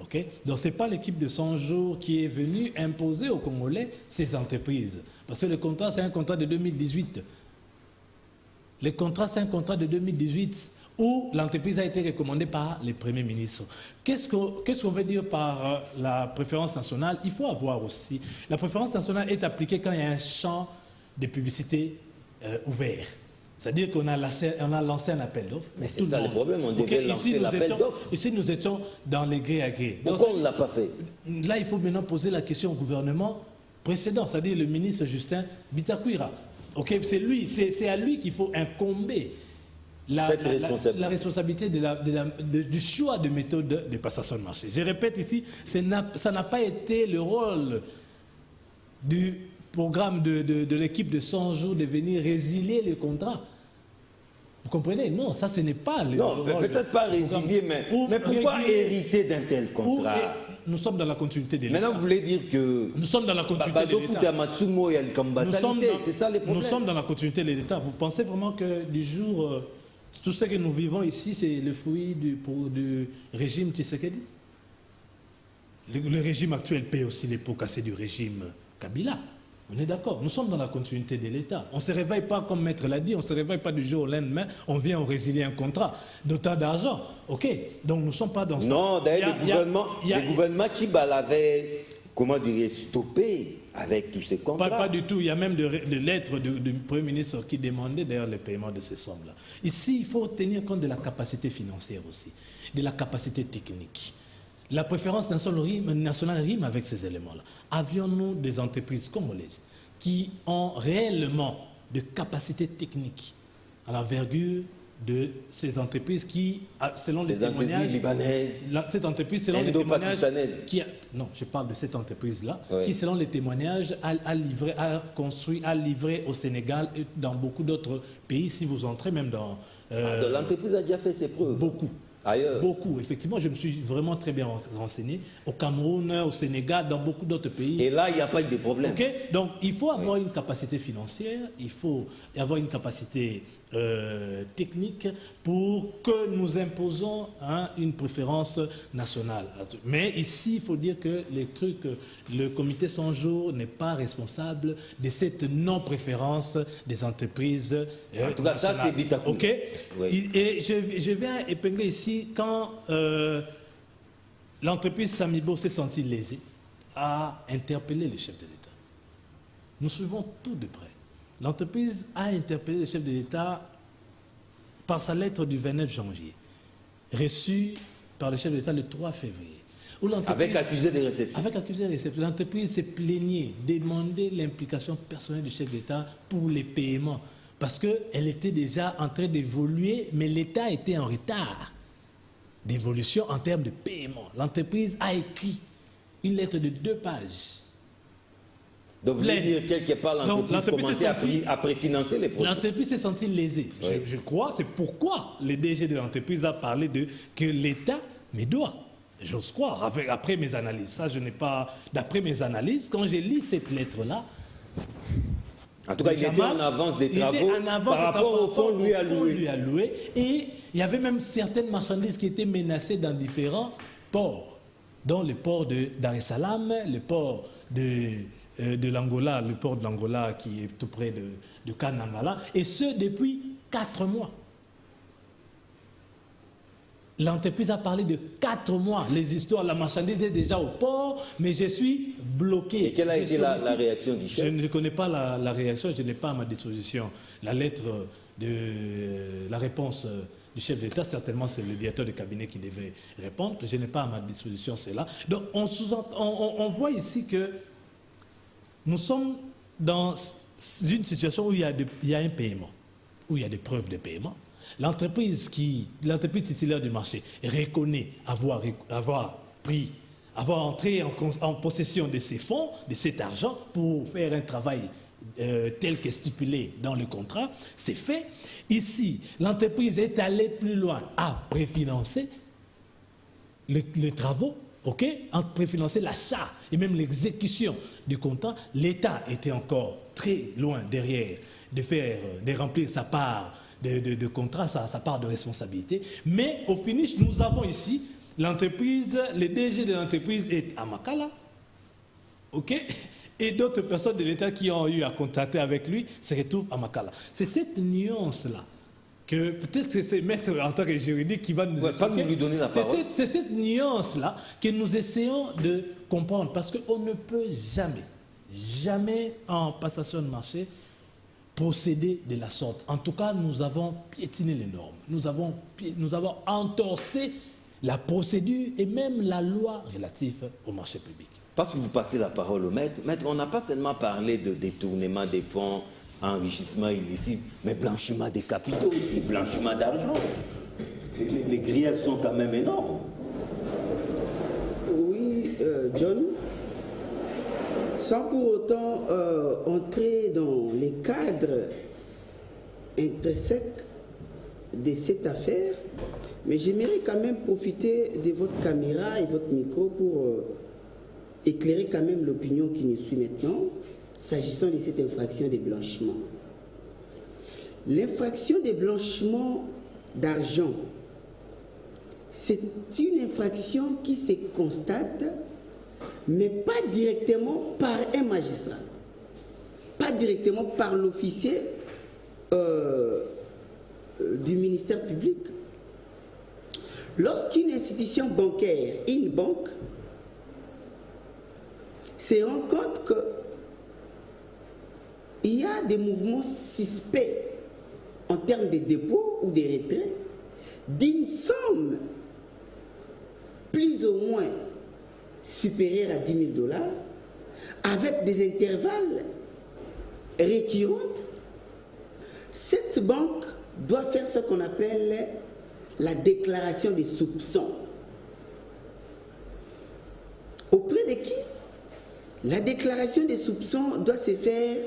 Okay? Donc ce n'est pas l'équipe de 100 jours qui est venue imposer aux Congolais ces entreprises. Parce que le contrat, c'est un contrat de 2018. Le contrat, c'est un contrat de 2018 où l'entreprise a été recommandée par les premiers ministres. Qu'est-ce qu'on veut dire par la préférence nationale? Il faut avoir aussi... La préférence nationale est appliquée quand il y a un champ de publicité ouvert. C'est-à-dire qu'on a lancé un appel d'offres. Mais c'est ça le problème, on devait lancer l'appel d'offres. Ici, nous étions dans les gré à gré. Pourquoi on ne l'a pas fait? Là, il faut maintenant poser la question au gouvernement précédent, c'est-à-dire le ministre Justin Bitakwira. Okay, c'est lui, c'est à lui qu'il faut incomber la responsabilité du choix de méthode de passation de marché. Je répète ici, ça n'a pas été le rôle du programme de l'équipe de 100 jours de venir résilier le contrat. Vous comprenez? Non, ça ce n'est pas le rôle. Non, peut-être pas résilier, mais pourquoi hériter d'un tel contrat? Nous sommes dans la continuité de l'État. Maintenant, vous voulez dire que... Nous sommes dans la continuité de l'État. Nous sommes dans la continuité de l'État. Vous pensez vraiment que du jour... tout ce que nous vivons ici, c'est le fruit du régime Tshisekedi? Le régime actuel paie aussi les pots cassés du régime Kabila. On est d'accord, nous sommes dans la continuité de l'État. On ne se réveille pas, comme Maître l'a dit, on ne se réveille pas du jour au lendemain, on vient, on résilie un contrat d'autant d'argent. Ok, donc nous ne sommes pas dans ça. Non, d'ailleurs, le gouvernement Tchiba l'avait, comment dire, stoppé avec tous ces contrats. Pas du tout, il y a même des lettres du Premier ministre qui demandaient d'ailleurs le paiement de ces sommes-là. Ici, il faut tenir compte de la capacité financière aussi, de la capacité technique. La préférence nationale rime avec ces éléments-là. Avions-nous des entreprises congolaises qui ont réellement de capacités techniques à l'envergure de ces entreprises qui, selon les témoignages... libanaises, cette entreprise, selon les témoignages... Non, je parle de cette entreprise-là, qui, selon les témoignages, a construit, a livré au Sénégal et dans beaucoup d'autres pays. Si vous entrez même L'entreprise a déjà fait ses preuves. Beaucoup. Ailleurs. Beaucoup, effectivement, je me suis vraiment très bien renseigné. Au Cameroun, au Sénégal, dans beaucoup d'autres pays. Et là, il n'y a pas eu de problème. Okay? Donc, il faut avoir une capacité financière, il faut avoir une capacité technique pour que nous imposons une préférence nationale. Mais ici, il faut dire que le comité 100 jours n'est pas responsable de cette non-préférence des entreprises en tout cas, nationales. ça, c'est Bitakou. OK? Oui. Et je viens épingler ici quand l'entreprise Samibo s'est sentie lésée, a interpellé le chef de l'État. Nous suivons tout de près. L'entreprise a interpellé le chef de l'État par sa lettre du 29 janvier, reçue par le chef de l'État le 3 février. Avec accusé de réception. Avec accusé de réception. L'entreprise s'est plaignée, demandé l'implication personnelle du chef de l'État pour les paiements. Parce qu'elle était déjà en train d'évoluer, mais l'État était en retard d'évolution en termes de paiement. L'entreprise a écrit une lettre de 2 pages. Donc, vous voulez dire quelque part, l'entreprise commençait à préfinancer les projets. L'entreprise s'est sentie lésée. Oui. Je crois, c'est pourquoi le DG de l'entreprise a parlé que l'État me doit. J'ose croire, après mes analyses. Ça, je n'ai pas... D'après mes analyses, quand j'ai lu cette lettre-là... En tout cas, il était en avance des travaux par rapport au fonds lui alloué. Et il y avait même certaines marchandises qui étaient menacées dans différents ports, dont le port de Dar es Salaam, le port de l'Angola, le port de l'Angola qui est tout près de Kanangala, et ce depuis 4 mois. L'entreprise a parlé de 4 mois. Les histoires, la marchandise est déjà au port, mais je suis bloqué. Et quelle a été la réaction du chef? Je ne connais pas la réaction, je n'ai pas à ma disposition la lettre de la réponse du chef d'État. Certainement, c'est le directeur de cabinet qui devait répondre. Je n'ai pas à ma disposition cela. Donc, on voit ici que nous sommes dans une situation où il y a un paiement, où il y a des preuves de paiement. L'entreprise titulaire du marché reconnaît avoir entré en possession de ces fonds, de cet argent, pour faire un travail tel que stipulé dans le contrat. C'est fait. Ici, l'entreprise est allée plus loin, à préfinancer les travaux, à préfinancer l'achat et même l'exécution du contrat. L'État était encore très loin derrière de remplir sa part de contrat, sa part de responsabilité. Mais au finish, nous avons ici l'entreprise, le DG de l'entreprise est à Makala, et d'autres personnes de l'État qui ont eu à contracter avec lui se retrouvent à Makala. C'est cette nuance-là que peut-être que c'est maître en tant que juridique qui va nous expliquer. Lui donner la parole. C'est cette nuance-là que nous essayons de comprendre, parce qu'on ne peut jamais en passation de marché procéder de la sorte. En tout cas, nous avons piétiné les normes. Nous avons entorsé la procédure et même la loi relative au marché public. Parce que vous passez la parole au maître. Maître, on n'a pas seulement parlé de détournement des fonds, enrichissement illicite, mais blanchiment des capitaux aussi, blanchiment d'argent. Les griefs sont quand même énormes. Oui, John. Sans pour autant entrer dans les cadres intrinsèques de cette affaire, mais j'aimerais quand même profiter de votre caméra et votre micro pour éclairer quand même l'opinion qui nous suit maintenant, s'agissant de cette infraction de blanchiment. L'infraction de blanchiment d'argent, c'est une infraction qui se constate, mais pas directement par un magistrat, pas directement par l'officier du ministère public. Lorsqu'une institution bancaire, une banque, se rend compte qu'il y a des mouvements suspects en termes de dépôt ou de retrait d'une somme plus ou moins supérieure à 10 000 $, avec des intervalles récurrents, cette banque doit faire ce qu'on appelle la déclaration des soupçons. Auprès de qui? La déclaration des soupçons doit se faire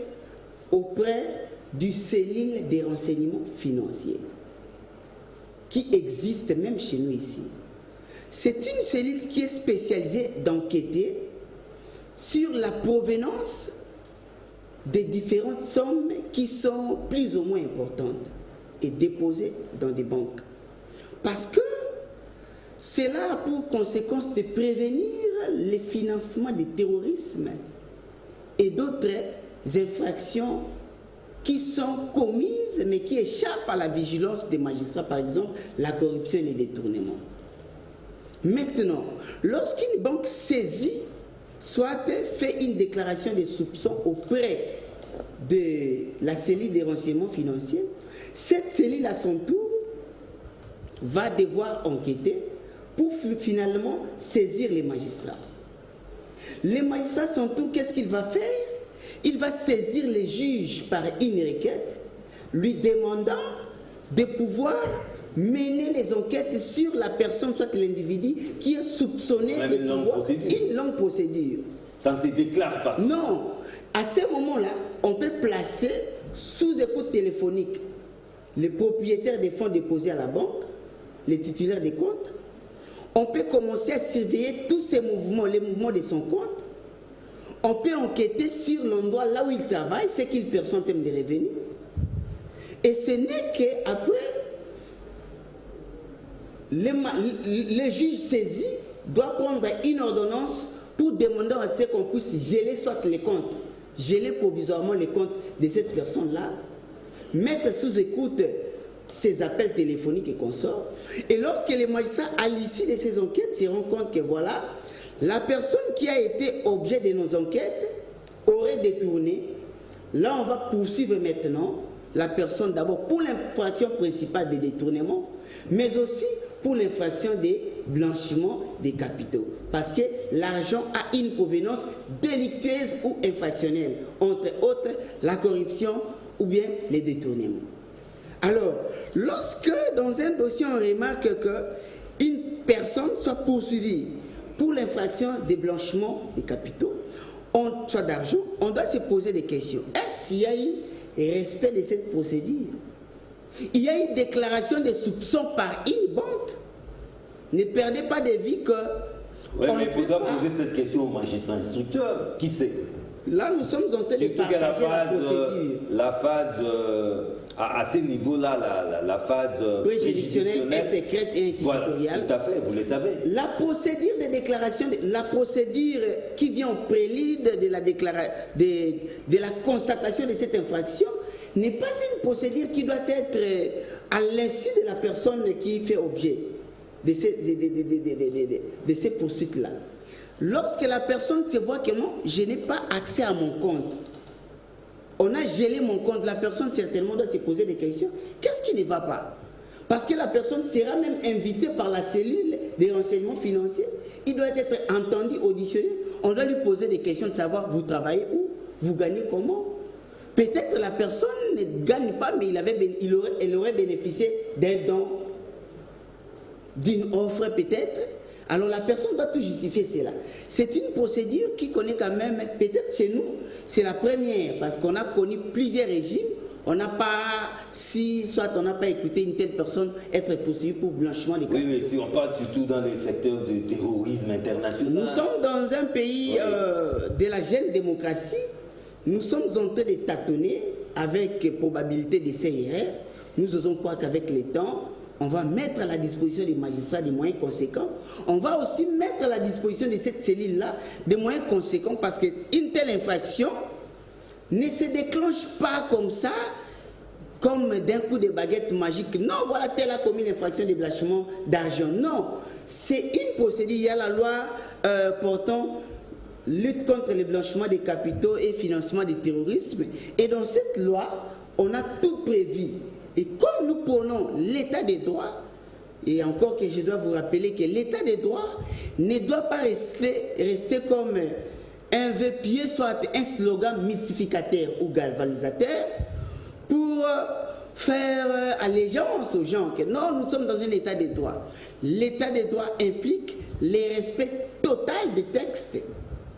auprès du cellule des renseignements financiers. qui existe même chez nous ici. C'est une cellule qui est spécialisée d'enquêter sur la provenance des différentes sommes qui sont plus ou moins importantes et déposées dans des banques. Parce que cela a pour conséquence de prévenir les financements du terrorisme et d'autres infractions qui sont commises mais qui échappent à la vigilance des magistrats, par exemple la corruption et les détournements. Maintenant, lorsqu'une banque saisit, soit fait une déclaration de soupçon auprès de la cellule des renseignements financiers, cette cellule à son tour va devoir enquêter pour finalement saisir les magistrats. Les magistrats à son tour, qu'est-ce qu'il va faire? Il va saisir les juges par une requête, lui demandant de pouvoir mener les enquêtes sur la personne, soit l'individu, qui est soupçonné de pouvoir une longue procédure. Ça ne se déclare pas. Non. À ce moment-là, on peut placer sous écoute téléphonique les propriétaires des fonds déposés à la banque, les titulaires des comptes. On peut commencer à surveiller tous ces mouvements, les mouvements de son compte. On peut enquêter sur l'endroit là où il travaille, ce qu'il perçoit en termes de revenus. Et ce n'est qu'après, le juge saisi doit prendre une ordonnance pour demander à ce qu'on puisse geler soit les comptes, geler provisoirement les comptes de cette personne-là, mettre sous écoute ses appels téléphoniques et consorts. Et lorsque les magistrats, à l'issue de ces enquêtes, se rendent compte que voilà, la personne qui a été objet de nos enquêtes aurait détourné, là on va poursuivre maintenant la personne d'abord pour l'infraction principale des détournements, mais aussi pour l'infraction des blanchiments des capitaux. Parce que l'argent a une provenance délictueuse ou infractionnelle, entre autres la corruption ou bien les détournements. Alors, lorsque dans un dossier on remarque qu'une personne soit poursuivie pour l'infraction des blanchiments des capitaux, soit d'argent, on doit se poser des questions. Est-ce qu'il y a eu respect de cette procédure? Il y a eu déclaration de soupçons par une banque. Ne perdez pas de vue que... Oui, mais il faudra poser cette question au magistrat instructeur. Qui c'est? Là, nous sommes en train de partager la procédure. La phase, à ce niveau-là, la phase préjuridictionnelle est secrète et inquisitoriale. Voilà, tout à fait, vous le savez. La procédure de déclaration, la procédure qui vient au prélude de la constatation de cette infraction n'est pas une procédure qui doit être à l'insu de la personne qui fait objet de ces poursuites-là. Lorsque la personne se voit que non, je n'ai pas accès à mon compte, on a gelé mon compte, la personne certainement doit se poser des questions. Qu'est-ce qui ne va pas? Parce que la personne sera même invitée par la cellule des renseignements financiers. Il doit être entendu, auditionné. On doit lui poser des questions de savoir, vous travaillez où? Vous gagnez comment? Peut-être la personne ne gagne pas, mais elle aurait bénéficié d'un don, d'une offre peut-être. Alors la personne doit tout justifier cela. C'est une procédure qui connaît quand même, peut-être chez nous, c'est la première, parce qu'on a connu plusieurs régimes. On n'a pas, soit on n'a pas écouté une telle personne être poursuivie pour blanchiment des capitaux. Oui, mais si on parle surtout dans les secteurs de terrorisme international. Nous sommes dans un pays de la jeune démocratie. Nous sommes en train de tâtonner avec probabilité de CRR. Nous osons croire qu'avec les temps, on va mettre à la disposition des magistrats des moyens conséquents. On va aussi mettre à la disposition de cette cellule-là des moyens conséquents parce qu'une telle infraction ne se déclenche pas comme ça, comme d'un coup de baguette magique. Non, voilà, tel a commis l'infraction de blanchiment d'argent. Non, c'est une procédure. Il y a la loi portant lutte contre le blanchiment des capitaux et financement du terrorisme. Et dans cette loi, on a tout prévu. Et comme nous prenons l'état des droits, et encore que je dois vous rappeler que l'état des droits ne doit pas rester comme un vœu pieux, soit un slogan mystificateur ou galvanisateur pour faire allégeance aux gens que non, nous sommes dans un état des droits. L'état des droits implique le respect total des textes.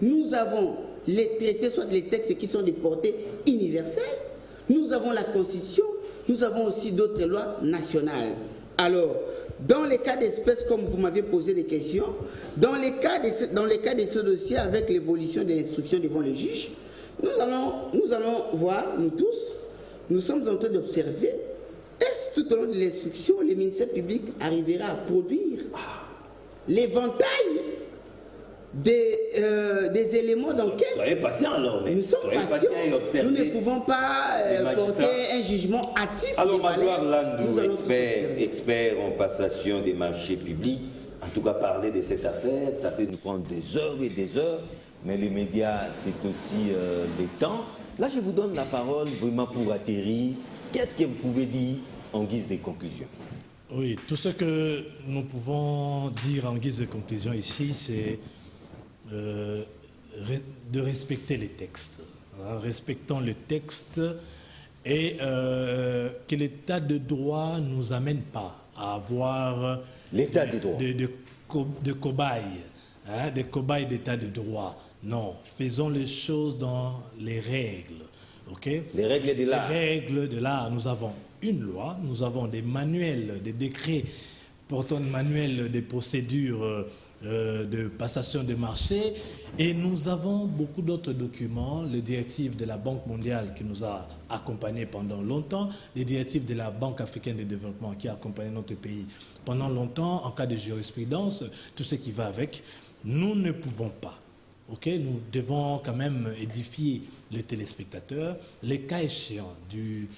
Nous avons les traités, soit les textes qui sont de portée universelle. Nous avons la Constitution. Nous avons aussi d'autres lois nationales. Alors, dans les cas d'espèce, comme vous m'avez posé des questions, dans les cas de ce dossier, avec l'évolution des instructions devant les juges, nous allons voir, nous tous, nous sommes en train d'observer, est-ce tout au long de l'instruction, le ministère public arrivera à produire l'éventail des éléments d'enquête. Soyez patient alors, mais nous sommes patients. Nous ne pouvons pas porter un jugement hâtif. Alors, Magloire Landou, expert en passation des marchés publics, en tout cas parler de cette affaire, ça peut nous prendre des heures et des heures, mais les médias, c'est aussi des temps. Là, je vous donne la parole vraiment pour atterrir. Qu'est-ce que vous pouvez dire en guise de conclusion? Oui, tout ce que nous pouvons dire en guise de conclusion ici, c'est de respecter les textes. Respectons le texte et que l'état de droit ne nous amène pas à avoir l'état de droit de cobayes, des cobayes d'état de droit. Non, faisons les choses dans les règles. Okay? Les règles de l'art. Les règles de l'art. Nous avons une loi, nous avons des manuels, des décrets portant un manuel des procédures de passation de marché, et nous avons beaucoup d'autres documents, les directives de la Banque mondiale qui nous a accompagnés pendant longtemps, les directives de la Banque africaine de développement qui a accompagné notre pays pendant longtemps, en cas de jurisprudence, tout ce qui va avec. Nous ne pouvons pas. Okay, nous devons quand même édifier les téléspectateurs. Les cas échéants du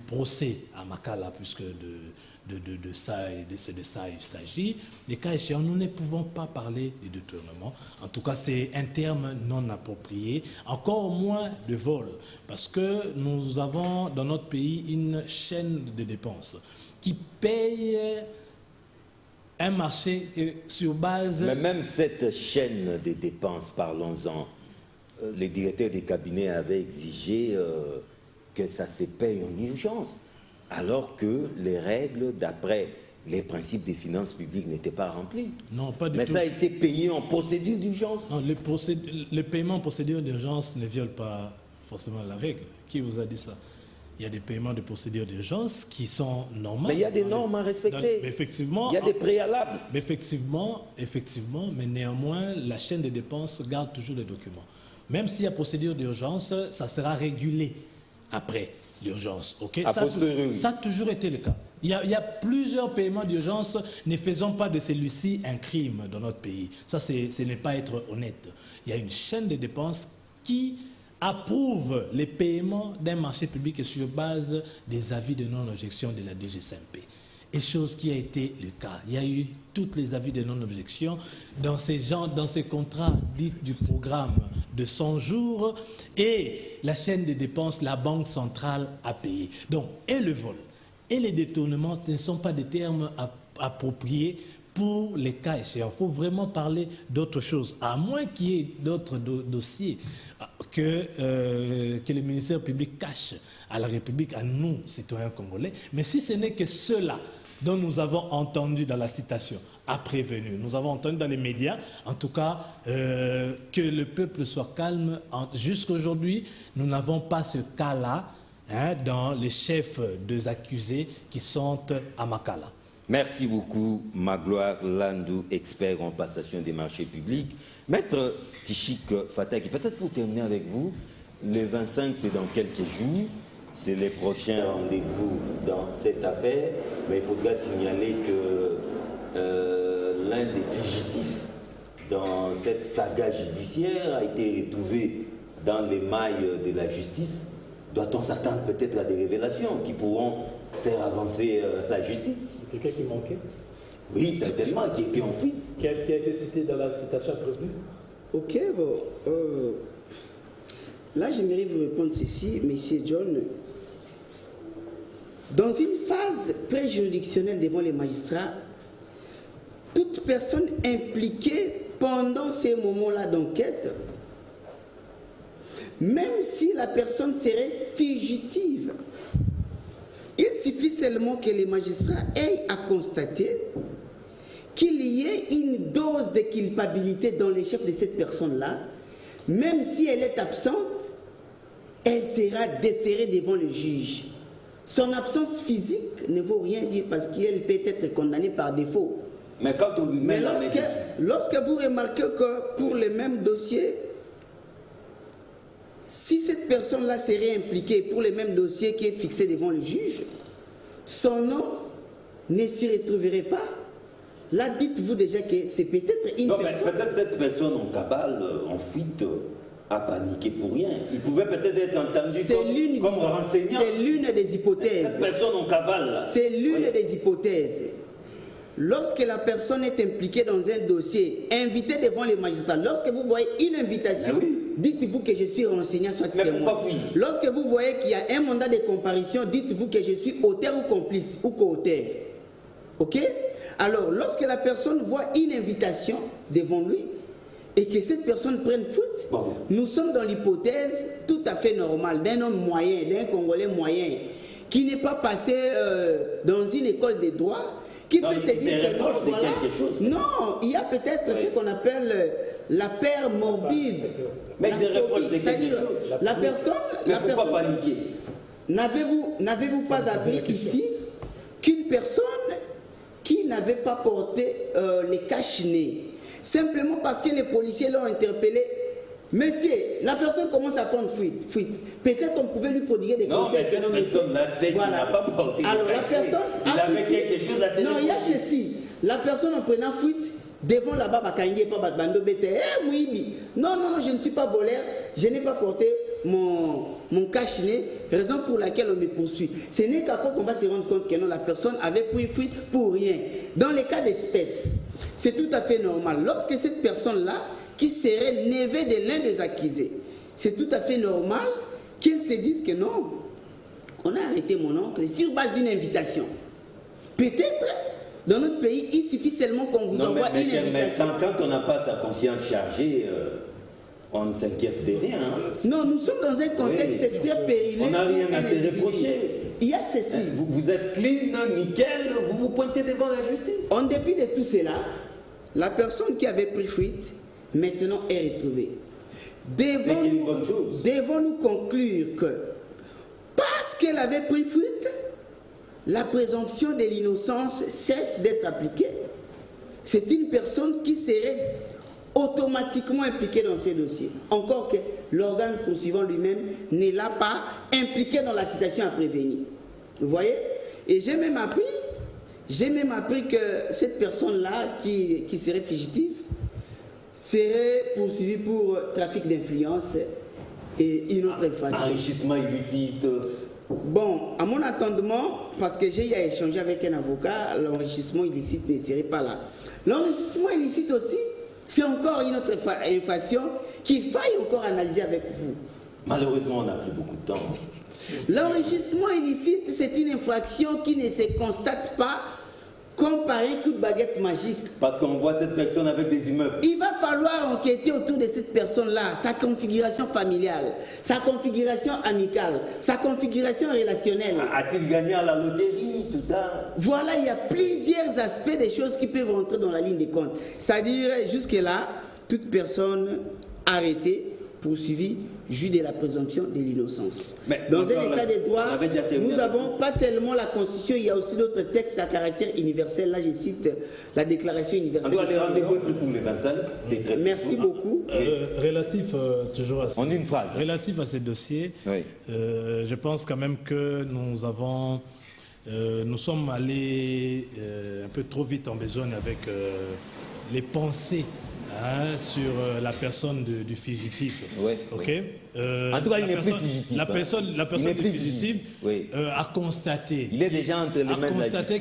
procès à Makala, puisque de ça il s'agit, les cas échéants, nous ne pouvons pas parler de détournement. En tout cas, c'est un terme non approprié, encore moins de vol, parce que nous avons dans notre pays une chaîne de dépenses qui paye un marché sur base... Mais même cette chaîne de dépenses, parlons-en, les directeurs des cabinets avaient exigé que ça se paye en urgence, alors que les règles, d'après les principes des finances publiques, n'étaient pas remplies. Non, pas du tout. Mais ça a été payé en procédure d'urgence. Non, le paiement en procédure d'urgence ne viole pas forcément la règle. Qui vous a dit ça? Il y a des paiements de procédure d'urgence qui sont normaux. Mais il y a des normes à respecter. Effectivement. Il y a des préalables. Effectivement, mais néanmoins, la chaîne de dépenses garde toujours les documents. Même s'il y a procédure d'urgence, ça sera régulé après l'urgence. Okay? Ça a toujours été le cas. Il y a plusieurs paiements d'urgence. Ne faisons pas de celui-ci un crime dans notre pays. Ça, ce n'est pas être honnête. Il y a une chaîne de dépenses qui approuve les paiements d'un marché public sur base des avis de non-objection de la DGCMP. Et chose qui a été le cas. Il y a eu tous les avis de non-objection dans ces contrats dits du programme de 100 jours, et la chaîne de dépenses, la Banque centrale a payé. Donc, et le vol et les détournements ne sont pas des termes appropriés pour les cas échéants. Il faut vraiment parler d'autre chose, à moins qu'il y ait d'autres dossiers que le ministère public cache à la République, à nous, citoyens congolais. Mais si ce n'est que cela dont nous avons entendu dans la citation, a prévenu, nous avons entendu dans les médias, en tout cas, que le peuple soit calme. Jusqu'à aujourd'hui, nous n'avons pas ce cas-là dans les chefs des accusés qui sont à Makala. Merci beaucoup, Magloire Landou, expert en passation des marchés publics. Maître Tichik Fataki, peut-être pour terminer avec vous, le 25, c'est dans quelques jours, c'est les prochains rendez-vous dans cette affaire, mais il faudra signaler que l'un des fugitifs dans cette saga judiciaire a été retrouvé dans les mailles de la justice. Doit-on s'attendre peut-être à des révélations qui pourront faire avancer la justice? Quelqu'un qui manquait? Oui, certainement, qui était en fuite. Qui a été cité dans la citation prévue? Ok, bon. Là, j'aimerais vous répondre ceci, Monsieur John. Dans une phase préjuridictionnelle devant les magistrats, toute personne impliquée pendant ces moments-là d'enquête, même si la personne serait fugitive, il suffit seulement que les magistrats aient à constater qu'il y ait une dose de culpabilité dans les chefs de cette personne-là. Même si elle est absente, elle sera déférée devant le juge. Son absence physique ne vaut rien dire parce qu'elle peut être condamnée par défaut. Mais quand on lui met Mais lorsque vous remarquez que pour le même dossier, si cette personne-là serait impliquée pour le même dossier qui est fixé devant le juge, son nom ne s'y retrouverait pas. Là, dites-vous déjà que c'est peut-être une personne... mais peut-être cette personne en cabale, en fuite, a paniqué pour rien. Il pouvait peut-être être entendu comme renseignant. C'est l'une des hypothèses. Cette personne en cavale, c'est l'une des hypothèses. Lorsque la personne est impliquée dans un dossier, invitée devant les magistrats, lorsque vous voyez une invitation, dites-vous que je suis renseignant, soit témoin. Lorsque vous voyez qu'il y a un mandat de comparution, dites-vous que je suis auteur ou complice ou co-auteur. Ok? Alors, lorsque la personne voit une invitation devant lui et que cette personne prenne fuite, nous sommes dans l'hypothèse tout à fait normale d'un homme moyen, d'un Congolais moyen, qui n'est pas passé dans une école de droit, qui peut se dire que non, voilà. Non, il y a peut-être ce qu'on appelle la peur morbide. Mais il se reproche de quelque chose. La personne... pourquoi paniquer? N'avez-vous pas appris ici qu'une personne qui n'avait pas porté les cache-nez, simplement parce que les policiers l'ont interpellé, monsieur, la personne commence à prendre fuite. Peut-être on pouvait lui prodiguer des conseils. Non, mais cette personne-là sait qu'il n'a pas porté les cache-nez. Il avait quelque chose à se Non, il y a ceci. La personne en prenant fuite, devant là-bas, non, je ne suis pas voleur, je n'ai pas porté mon cache-nez, raison pour laquelle on me poursuit. Ce n'est qu'après qu'on va se rendre compte que non, la personne avait pris fuite pour rien. Dans les cas d'espèce, c'est tout à fait normal. Lorsque cette personne-là, qui serait neveu de l'un des accusés, c'est tout à fait normal qu'elle se dise que non, on a arrêté mon oncle sur base d'une invitation. Peut-être, dans notre pays, il suffit seulement qu'on vous envoie une invitation. Quand on n'a pas sa conscience chargée, on ne s'inquiète de rien. Non, nous sommes dans un contexte très périlleux. On n'a rien à se reprocher. Il y a ceci. Vous êtes clean, nickel, vous vous pointez devant la justice. En dépit de tout cela, la personne qui avait pris fuite, maintenant est retrouvée. Devons-nous conclure que, parce qu'elle avait pris fuite, la présomption de l'innocence cesse d'être appliquée? C'est une personne qui serait automatiquement impliquée dans ces dossiers. Encore que l'organe poursuivant lui-même ne l'a pas impliqué dans la citation à prévenir. Vous voyez? Et j'ai même appris que cette personne-là qui serait fugitive serait poursuivie pour trafic d'influence et une autre infraction. Enrichissement illicite. Bon, à mon entendement, parce que j'ai échangé avec un avocat, l'enrichissement illicite ne serait pas là. L'enrichissement illicite aussi, c'est encore une autre infraction qu'il faille encore analyser avec vous. Malheureusement, on a pris beaucoup de temps. L'enrichissement illicite, c'est une infraction qui ne se constate pas comme par un coup de baguette magique. Parce qu'on voit cette personne avec des immeubles. Il va falloir enquêter autour de cette personne-là, sa configuration familiale, sa configuration amicale, sa configuration relationnelle. A-t-il gagné à la loterie, tout ça? Voilà, il y a plusieurs aspects des choses qui peuvent rentrer dans la ligne des comptes. C'est-à-dire, jusque-là, toute personne arrêtée, poursuivie, jouit de la présomption de l'innocence. Dans un état de droit, nous avons pas seulement la Constitution, il y a aussi d'autres textes à caractère universel. Là, je cite la Déclaration universelle. On doit les rendez-vous pour les 25. C'est très Merci beaucoup. Relatif toujours à en une phrase. Relatif à ces dossiers, oui. Je pense quand même que nous sommes allés un peu trop vite en besogne avec les pensées sur la personne du fugitif. Oui, okay? En tout cas, il n'est plus fugitif. La personne du fugitif a constaté. Il est déjà entre les mains de la justice. A constaté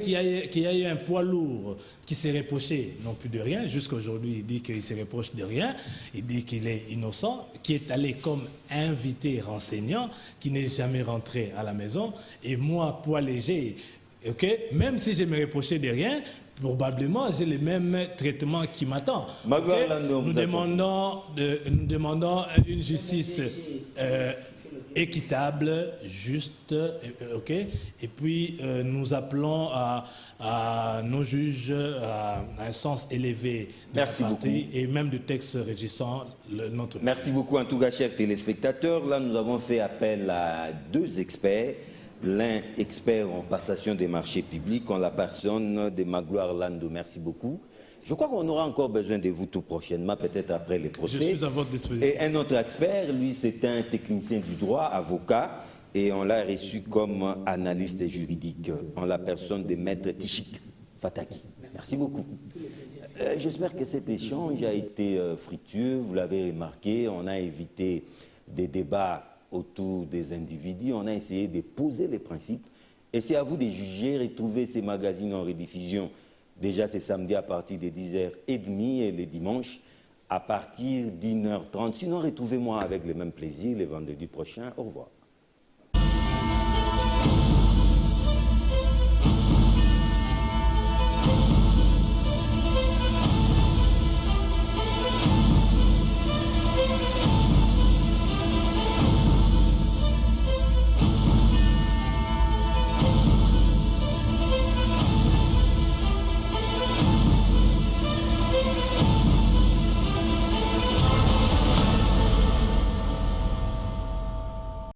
qu'il y a eu un poids lourd qui s'est reproché, non plus de rien. Jusqu'aujourd'hui, il dit qu'il se reproche de rien. Il dit qu'il est innocent, qui est allé comme invité renseignant, qui n'est jamais rentré à la maison. Et moi, poids léger, même si je me reprochais de rien, probablement, j'ai le même traitement qui m'attend. Nous demandons une justice équitable, juste, et puis nous appelons à nos juges à un sens élevé. Merci beaucoup. Et même du texte régissant notre... Merci beaucoup en tout cas, chers téléspectateurs. Là, nous avons fait appel à deux experts. l'un expert en passation des marchés publics, en la personne de Magloire Lando. Merci beaucoup. Je crois qu'on aura encore besoin de vous tout prochainement, peut-être après les procès. Je suis à votre disposition. Et un autre expert, lui, c'est un technicien du droit, avocat, et on l'a reçu comme analyste juridique, en la personne de Maître Tichik Fataki. Merci beaucoup. J'espère que cet échange a été fructueux. Vous l'avez remarqué, on a évité des débats autour des individus. On a essayé de poser les principes. Et c'est à vous de juger. Retrouvez ces magazines en rediffusion. Déjà, c'est samedi à partir de 10h30 et les dimanches à partir d'1h30. Sinon, retrouvez-moi avec le même plaisir le vendredi prochain. Au revoir.